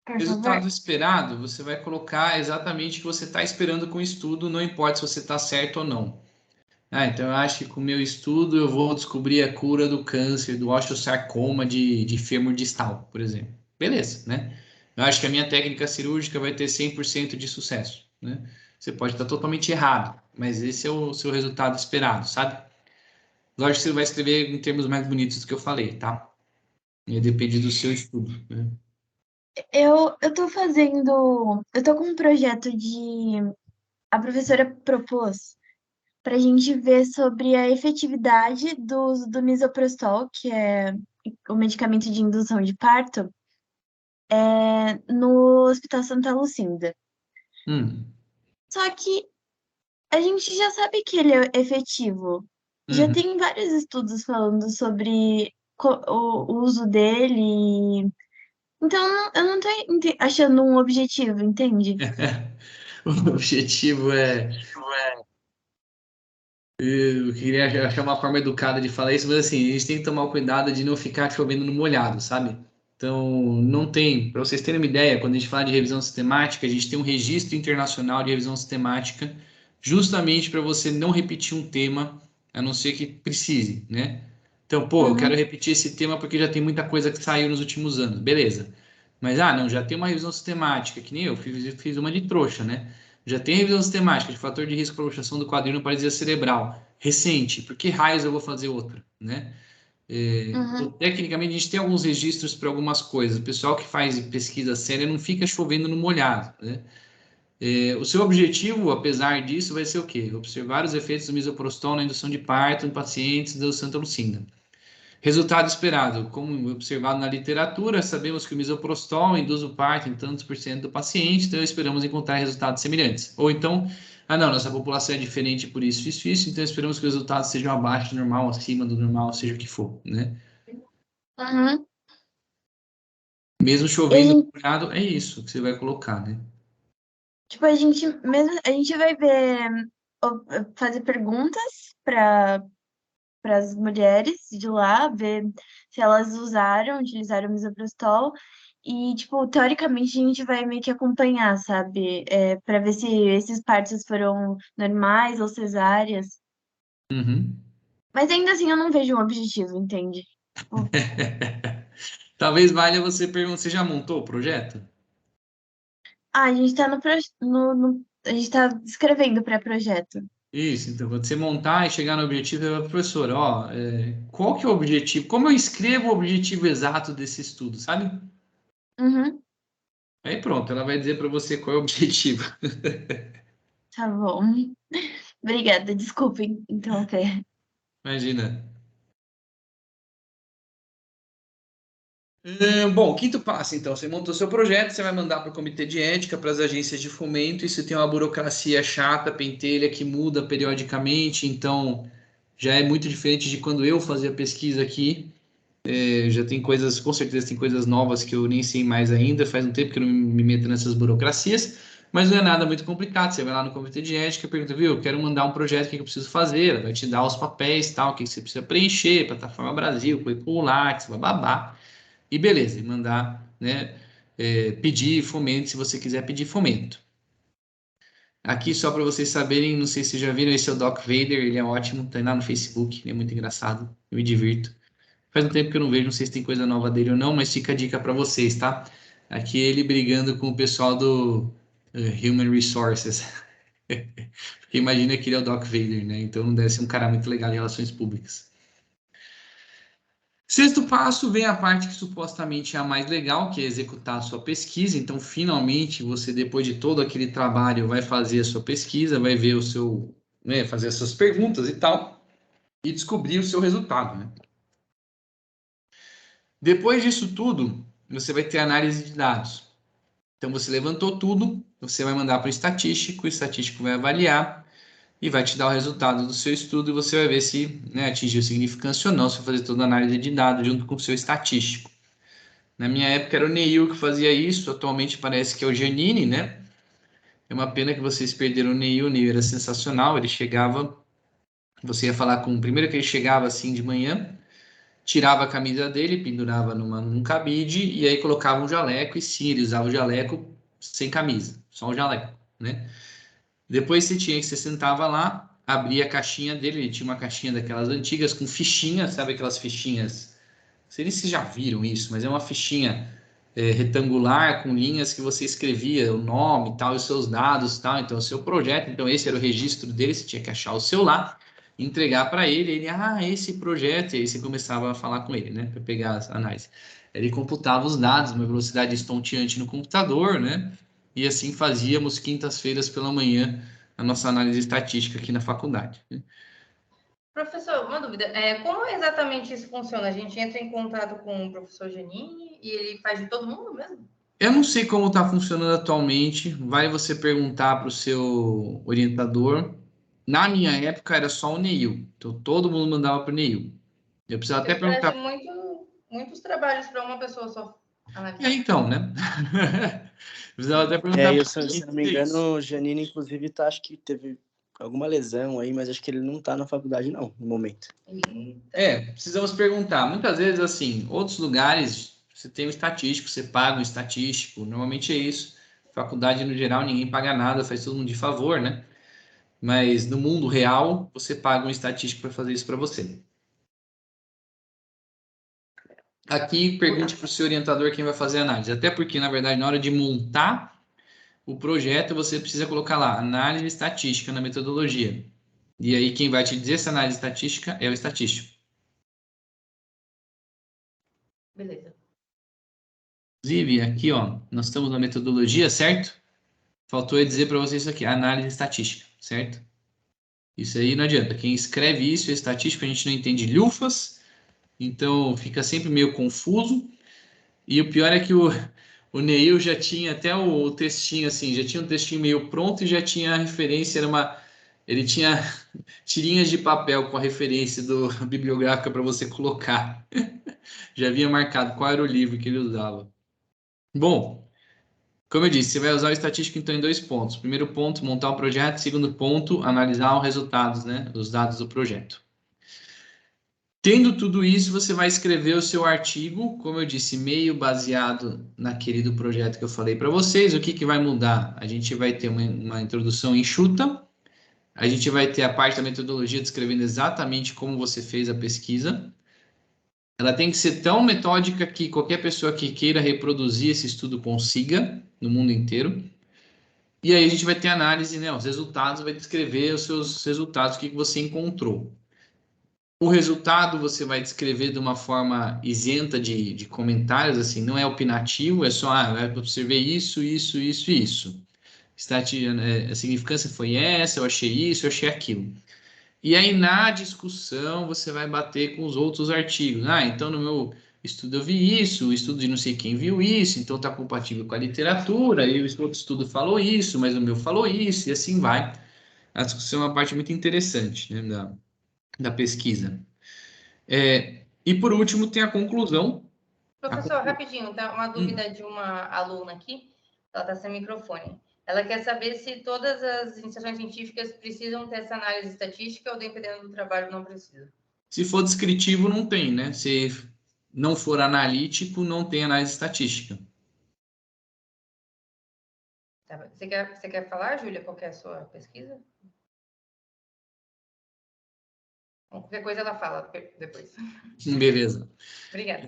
por Resultado favor? esperado, você vai colocar exatamente o que você está esperando com o estudo, não importa se você está certo ou não. Então eu acho que com o meu estudo eu vou descobrir a cura do câncer, do osteosarcoma de fêmur distal, por exemplo. Beleza, né? Eu acho que a minha técnica cirúrgica vai ter 100% de sucesso, né? Você pode estar totalmente errado, mas esse é o seu resultado esperado, sabe? Lógico que você vai escrever em termos mais bonitos do que eu falei, tá? E depende do seu estudo, né? Eu tô fazendo. Eu tô com um projeto de. A professora propôs pra gente ver sobre a efetividade do misoprostol, que é o medicamento de indução de parto, no Hospital Santa Lucinda. Hum, Só que a gente já sabe que ele é efetivo. Já uhum. tem vários estudos falando sobre o uso dele. Então, eu não tô achando um objetivo, entende? O objetivo é. Eu queria achar uma forma educada de falar isso, mas assim, a gente tem que tomar cuidado de não ficar chovendo no molhado, sabe? Então, não tem, para vocês terem uma ideia, quando a gente fala de revisão sistemática, a gente tem um registro internacional de revisão sistemática, justamente para você não repetir um tema, a não ser que precise, né? Então, pô, eu quero repetir esse tema porque já tem muita coisa que saiu nos últimos anos, beleza. Mas, não, já tem uma revisão sistemática, que nem eu fiz uma de trouxa, né? Já tem revisão sistemática de fator de risco para luxação do quadril na paralisia cerebral, recente, por que raios eu vou fazer outra, né? Então, tecnicamente, a gente tem alguns registros para algumas coisas. O pessoal que faz pesquisa séria não fica chovendo no molhado, né? O seu objetivo, apesar disso, vai ser o quê? Observar os efeitos do misoprostol na indução de parto em pacientes da Santa Lucinda. Resultado esperado, como observado na literatura, sabemos que o misoprostol induz o parto em tantos por cento do paciente, então esperamos encontrar resultados semelhantes. Ou então, não, nossa população é diferente por isso, então esperamos que os resultados sejam abaixo do normal, acima do normal, seja o que for, né? Mesmo chovendo no molhado, é isso que você vai colocar, né? Tipo, a gente vai ver, fazer perguntas para as mulheres de lá, ver se elas utilizaram o misoprostol. E, tipo, teoricamente a gente vai meio que acompanhar, sabe? Para ver se esses partos foram normais ou cesáreas. Mas ainda assim eu não vejo um objetivo, entende? Tipo, Talvez valha você perguntar, você já montou o projeto? a gente tá a gente tá escrevendo o pré-projeto. Isso, então, quando você montar e chegar no objetivo, eu professor, qual que é o objetivo? Como eu escrevo o objetivo exato desse estudo, sabe? Aí pronto, ela vai dizer para você qual é o objetivo. Tá bom. Obrigada, desculpem interromper. Imagina. Bom, quinto passo, então, você montou seu projeto, você vai mandar para o comitê de ética, para as agências de fomento, isso tem uma burocracia chata, pentelha, que muda periodicamente, então já é muito diferente de quando eu fazia pesquisa aqui. Já tem coisas, com certeza tem coisas novas que eu nem sei mais ainda, faz um tempo que eu não me meto nessas burocracias, mas não é nada muito complicado. Você vai lá no comitê de ética e pergunta, viu, eu quero mandar um projeto, o que eu preciso fazer? Ela vai te dar os papéis, tal, o que você precisa preencher, plataforma Brasil, currículo Lattes, bababá, e beleza, e mandar, né, pedir fomento, se você quiser pedir fomento. Aqui, só para vocês saberem, não sei se vocês já viram, esse é o Doc Vader, ele é ótimo, tá lá no Facebook, ele é muito engraçado, eu me divirto. Faz um tempo que eu não vejo, não sei se tem coisa nova dele ou não, mas fica a dica para vocês, tá? Aqui ele brigando com o pessoal do Human Resources. Porque imagina que ele é o Doc Vader, né? Então não deve ser um cara muito legal em relações públicas. Sexto passo, vem a parte que supostamente é a mais legal, que é executar a sua pesquisa. Então, finalmente, você, depois de todo aquele trabalho, vai fazer a sua pesquisa, vai ver o seu, né, fazer as suas perguntas e tal, e descobrir o seu resultado, né? Depois disso tudo, você vai ter análise de dados. Então, você levantou tudo, você vai mandar para o estatístico vai avaliar e vai te dar o resultado do seu estudo e você vai ver se, né, atingiu significância ou não, se vai fazer toda a análise de dados junto com o seu estatístico. Na minha época era o Neil que fazia isso, atualmente parece que é o Giannini, né? É uma pena que vocês perderam o Neil era sensacional, ele chegava, você ia falar com, primeiro que ele chegava assim de manhã, tirava a camisa dele, pendurava num cabide e aí colocava um jaleco e sim, ele usava o jaleco sem camisa, só o jaleco, né? Depois você sentava lá, abria a caixinha dele, ele tinha uma caixinha daquelas antigas com fichinhas, sabe aquelas fichinhas? Não sei se já viram isso, mas é uma fichinha retangular com linhas que você escrevia o nome e tal, os seus dados e tal, então o seu projeto, então esse era o registro dele, você tinha que achar o seu lá, entregar para ele, esse projeto, e aí você começava a falar com ele, né, para pegar as análises. Ele computava os dados, uma velocidade estonteante no computador, né, e assim fazíamos quintas-feiras pela manhã a nossa análise estatística aqui na faculdade. Professor, uma dúvida, como exatamente isso funciona? A gente entra em contato com o professor Giannini e ele faz de todo mundo mesmo? Eu não sei como está funcionando atualmente, vai você perguntar para o seu orientador. Na minha época era só o Neil, então todo mundo mandava para o Neil. Eu precisava até perguntar. Parece muitos trabalhos para uma pessoa só analisar. Então, né? Precisava até perguntar. Se não me engano, o Giannini, inclusive, acho que teve alguma lesão aí, mas acho que ele não está na faculdade, não, no momento. Precisamos perguntar. Muitas vezes, assim, outros lugares, você tem um estatístico, você paga um estatístico, normalmente é isso. Faculdade, no geral, ninguém paga nada, faz todo mundo de favor, né? Mas no mundo real, você paga um estatístico para fazer isso para você. Aqui, pergunte para o seu orientador quem vai fazer a análise. Até porque, na verdade, na hora de montar o projeto, você precisa colocar lá análise estatística na metodologia. E aí, quem vai te dizer essa análise estatística é o estatístico. Beleza. Inclusive, aqui, ó, nós estamos na metodologia, certo? Faltou eu dizer para vocês isso aqui, análise estatística, certo? Isso aí não adianta. Quem escreve isso é estatístico, a gente não entende lufas, então fica sempre meio confuso. E o pior é que o Neil já tinha até o textinho assim, já tinha um textinho meio pronto e já tinha a referência, ele tinha tirinhas de papel com a referência bibliográfica para você colocar. Já havia marcado qual era o livro que ele usava. Bom, como eu disse, você vai usar o estatístico então em 2 pontos. Primeiro ponto, montar o projeto. Segundo ponto, analisar os resultados, né, os dados do projeto. Tendo tudo isso, você vai escrever o seu artigo, como eu disse, meio baseado naquele do projeto que eu falei para vocês. O que vai mudar? A gente vai ter uma introdução enxuta, a gente vai ter a parte da metodologia descrevendo exatamente como você fez a pesquisa. Ela tem que ser tão metódica que qualquer pessoa que queira reproduzir esse estudo consiga, no mundo inteiro. E aí a gente vai ter análise, né? Os resultados, vai descrever os seus resultados, o que você encontrou. O resultado você vai descrever de uma forma isenta de comentários, assim, não é opinativo, é só, eu observei isso, isso, isso e isso. A significância foi essa, eu achei isso, eu achei aquilo. E aí, na discussão, você vai bater com os outros artigos. Então no meu estudo eu vi isso, o estudo de não sei quem viu isso, então está compatível com a literatura, e o outro estudo falou isso, mas o meu falou isso, e assim vai. A discussão é uma parte muito interessante, né, da pesquisa. E por último, tem a conclusão. Professor, rapidinho, tá uma dúvida de uma aluna aqui, ela está sem microfone. Ela quer saber se todas as iniciações científicas precisam ter essa análise estatística ou, dependendo do trabalho, não precisa. Se for descritivo, não tem, né? Se não for analítico, não tem análise estatística. Tá, você quer falar, Júlia, qual que é a sua pesquisa? Bom, qualquer coisa ela fala depois. Beleza. Obrigada.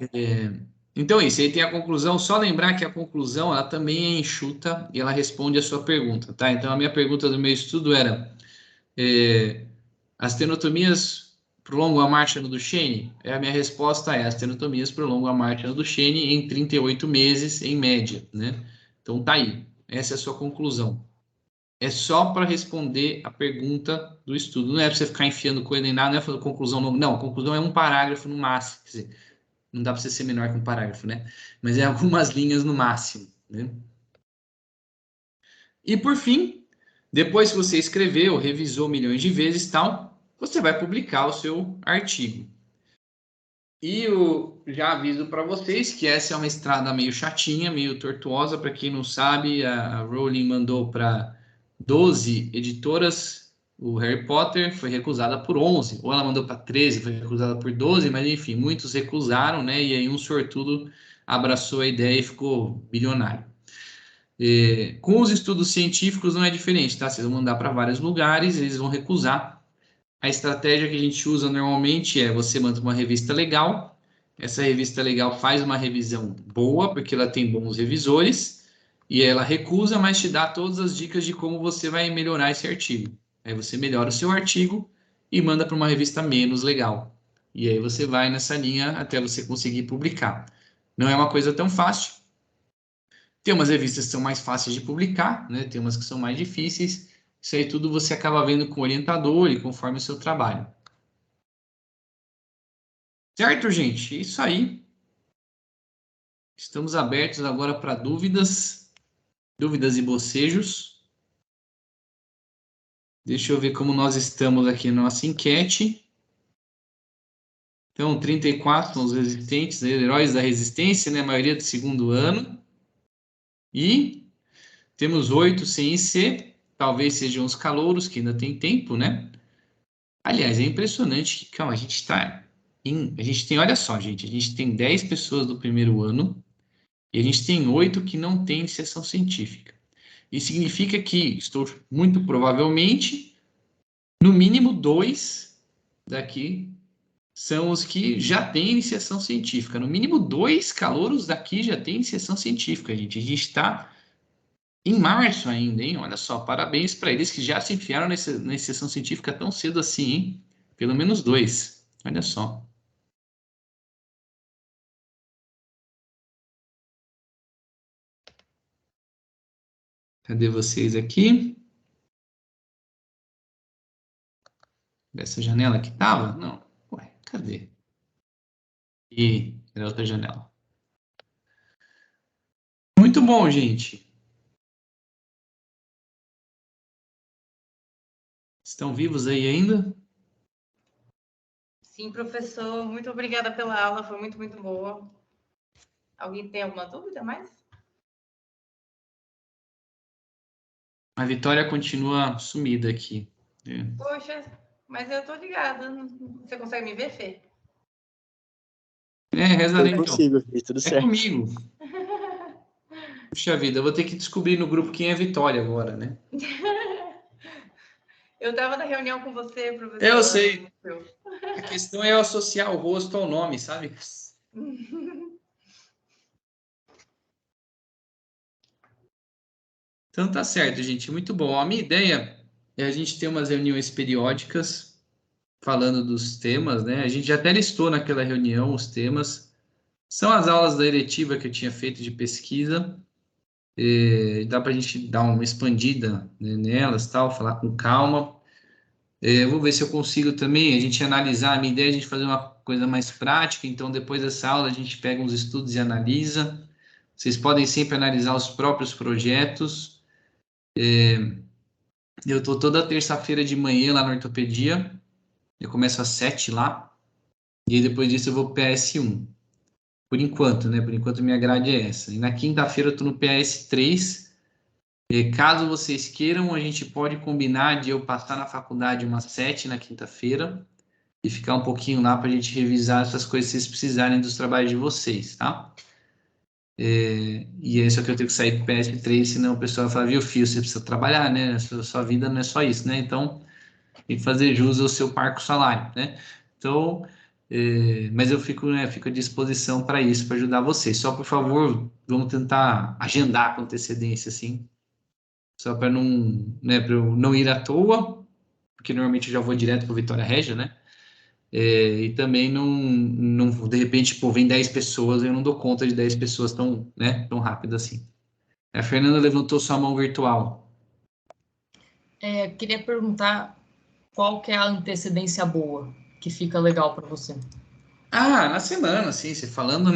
Então é isso, aí tem a conclusão. Só lembrar que a conclusão ela também é enxuta e ela responde a sua pergunta, tá? Então a minha pergunta do meu estudo era: as tenotomias prolongam a marcha no Duchenne? A minha resposta é: as tenotomias prolongam a marcha no Duchenne em 38 meses, em média, né? Então tá aí, essa é a sua conclusão. É só para responder a pergunta do estudo, não é para você ficar enfiando coisa nem nada, não é fazer conclusão, não, a conclusão é um parágrafo no máximo, quer dizer, não dá para você ser menor que um parágrafo, né? Mas é algumas linhas no máximo, né? E por fim, depois que você escreveu, revisou milhões de vezes, tal, você vai publicar o seu artigo. E eu já aviso para vocês que essa é uma estrada meio chatinha, meio tortuosa. Para quem não sabe, a Rowling mandou para 12 editoras o Harry Potter, foi recusada por 11, ou ela mandou para 13, foi recusada por 12, mas enfim, muitos recusaram, né? E aí um sortudo abraçou a ideia e ficou bilionário. Com os estudos científicos não é diferente, tá? Vocês vão mandar para vários lugares, eles vão recusar. A estratégia que a gente usa normalmente é: você manda uma revista legal, essa revista legal faz uma revisão boa, porque ela tem bons revisores, e ela recusa, mas te dá todas as dicas de como você vai melhorar esse artigo. Aí você melhora o seu artigo e manda para uma revista menos legal. E aí você vai nessa linha até você conseguir publicar. Não é uma coisa tão fácil. Tem umas revistas que são mais fáceis de publicar, né? Tem umas que são mais difíceis. Isso aí tudo você acaba vendo com o orientador e conforme o seu trabalho. Certo, gente? Isso aí. Estamos abertos agora para dúvidas e bocejos. Deixa eu ver como nós estamos aqui na nossa enquete. Então, 34 são os resistentes, heróis da resistência, né? A maioria do segundo ano. E temos 8 sem IC. Talvez sejam os calouros, que ainda tem tempo, né? Aliás, é impressionante que, calma, a gente tem, olha só, gente, a gente tem 10 pessoas do primeiro ano, E a gente tem 8 que não têm iniciação científica. Isso significa que, muito provavelmente, no mínimo 2 daqui são os que já têm iniciação científica. No mínimo 2 calouros daqui já têm iniciação científica, gente. A gente está em março ainda, hein? Olha só, parabéns para eles que já se enfiaram na iniciação científica tão cedo assim, hein? Pelo menos 2. Olha só. Cadê vocês aqui? Dessa janela que tava? Não. Ué, cadê? E era outra janela. Muito bom, gente. Estão vivos aí ainda? Sim, professor. Muito obrigada pela aula. Foi muito, muito boa. Alguém tem alguma dúvida mais? A Vitória continua sumida aqui. Poxa, mas eu tô ligada. Você consegue me ver, Fê? Reza Eu aí, então. consigo, Vi, tudo É certo. comigo. Puxa vida, eu vou ter que descobrir no grupo quem é Vitória agora, né? Eu tava na reunião com você, professor. Eu sei. A questão é eu associar o rosto ao nome, sabe? Então tá certo, gente. Muito bom. A minha ideia é a gente ter umas reuniões periódicas falando dos temas, né? A gente já até listou naquela reunião os temas. São as aulas da eletiva que eu tinha feito de pesquisa. Dá para a gente dar uma expandida, né, nelas, tal, falar com calma. Eu vou ver se eu consigo também a gente analisar. A minha ideia é a gente fazer uma coisa mais prática. Então, depois dessa aula, a gente pega uns estudos e analisa. Vocês podem sempre analisar os próprios projetos. Eu estou toda terça-feira de manhã lá na ortopedia. Eu começo às 7 lá. E aí, depois disso eu vou para o PS1. Por enquanto, né? Por enquanto minha grade é essa. E na quinta-feira eu estou no PS3. Caso vocês queiram, a gente pode combinar de eu passar na faculdade umas 7 na quinta-feira e ficar um pouquinho lá para a gente revisar essas coisas se vocês precisarem dos trabalhos de vocês, tá? E é só que eu tenho que sair do PS3, senão o pessoal vai falar, viu, filho, você precisa trabalhar, né? Sua vida não é só isso, né? Então, tem que fazer jus ao seu parco salário, né? Então, mas eu fico à disposição para isso, para ajudar vocês. Só, por favor, vamos tentar agendar com antecedência, assim, só para não, né, para eu não ir à toa, porque normalmente eu já vou direto para Vitória Regia, né? E também não, de repente, pô, vem 10 pessoas, eu não dou conta de 10 pessoas tão, né, tão rápido assim. A Fernanda levantou sua mão virtual. Queria perguntar qual que é a antecedência boa, que fica legal para você. Na semana, sim, você falando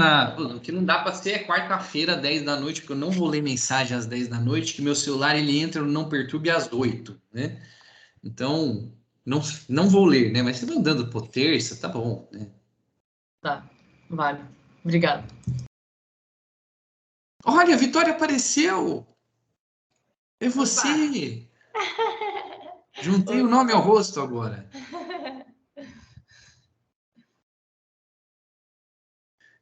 o que não dá para ser é quarta-feira, 10 da noite, porque eu não vou ler mensagem às 10 da noite, que meu celular ele entra no não perturbe às 8, né? Então, não vou ler, né? Mas você vai andando por terça, tá bom, né? Tá, vale. Obrigada. Olha, a Vitória apareceu! É Opa! você! Juntei o nome ao rosto agora.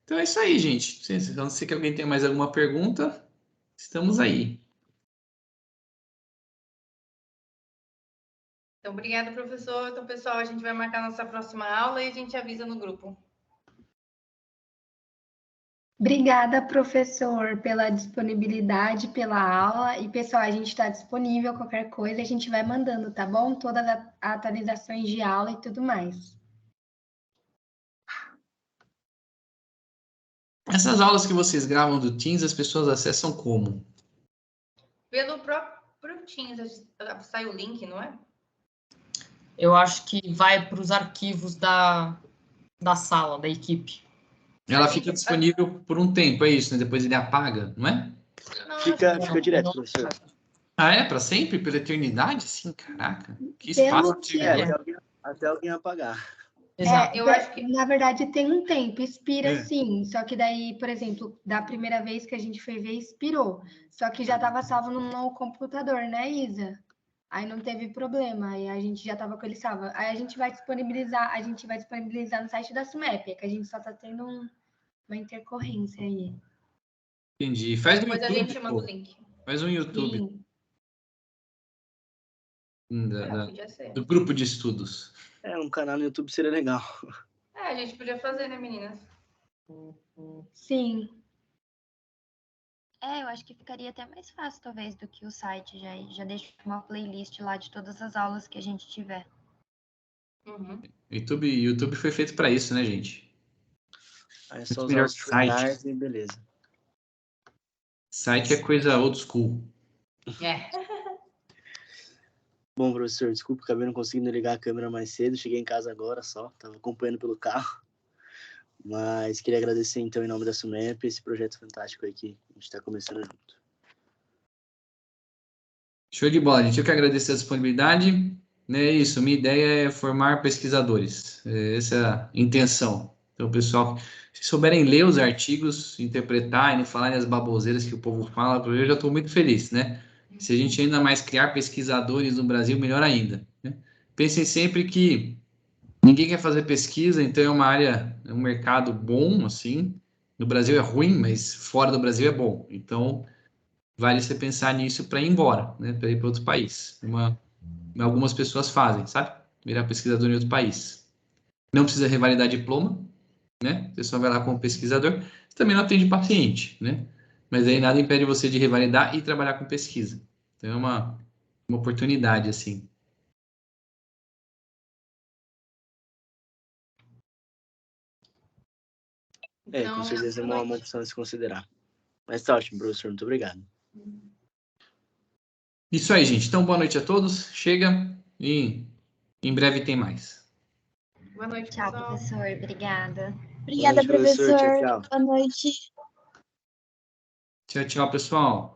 Então é isso aí, gente. Se não sei que alguém tem mais alguma pergunta, estamos aí. Então, obrigada, professor. Então, pessoal, a gente vai marcar nossa próxima aula e a gente avisa no grupo. Obrigada, professor, pela disponibilidade, pela aula. E, pessoal, a gente está disponível, qualquer coisa, a gente vai mandando, tá bom? Todas as atualizações de aula e tudo mais. Essas aulas que vocês gravam do Teams, as pessoas acessam como? Pelo próprio Teams, sai o link, não é? Eu acho que vai para os arquivos da sala, da equipe. Ela fica disponível por um tempo, é isso, né? Depois ele apaga, não é? Não, Fica direto, professor. É? Para sempre? Pela eternidade? Sim, caraca. Que espaço Pelo de Até alguém apagar. Exato. eu acho que... Na verdade, tem um tempo, expira sim. Só que daí, por exemplo, da primeira vez que a gente foi ver, expirou. Só que já estava salvo no computador, né, Isa? Aí não teve problema, aí a gente já estava com ele salvo. Aí a gente vai disponibilizar no site da SUMEP, é que a gente só está tendo uma intercorrência aí. Entendi. Faz no Depois a YouTube, gente manda o pô. link. Faz um YouTube Sim. Podia ser. do grupo de estudos. Um canal no YouTube seria legal. A gente podia fazer, né, meninas? Sim. Eu acho que ficaria até mais fácil, talvez, do que o site. Já deixo uma playlist lá de todas as aulas que a gente tiver. Uhum. YouTube foi feito para isso, né, gente? Aí é só Muito usar melhor os que site. tryhards e beleza. Site é coisa old school. Bom, professor, desculpa, acabei não conseguindo ligar a câmera mais cedo. Cheguei em casa agora só, estava acompanhando pelo carro. Mas queria agradecer, então, em nome da SUMEP, esse projeto fantástico aí que a gente está começando junto. Show de bola, gente. Eu que agradeço a disponibilidade. É isso, minha ideia é formar pesquisadores. Essa é a intenção. Então, pessoal, se souberem ler os artigos, interpretar e não falarem as baboseiras que o povo fala, eu já estou muito feliz, né? Se a gente ainda mais criar pesquisadores no Brasil, melhor ainda, né? Pensem sempre que ninguém quer fazer pesquisa, então é uma área, é um mercado bom, assim. No Brasil é ruim, mas fora do Brasil é bom. Então, vale você pensar nisso para ir embora, né? Para ir para outro país. Algumas pessoas fazem, sabe? Virar pesquisador em outro país. Não precisa revalidar diploma, né? Você só vai lá como pesquisador. Você também não atende paciente, né? Mas aí nada impede você de revalidar e trabalhar com pesquisa. Então é uma oportunidade, assim. Com certeza é uma opção a se considerar. Mas tá ótimo, professor. Muito obrigado. Isso aí, gente. Então, boa noite a todos. Chega e em breve tem mais. Boa noite, Tchau, pessoal. professor. Obrigada. Obrigada, Boa noite, professor. professor. Tchau, tchau. Boa noite. Tchau, tchau, pessoal.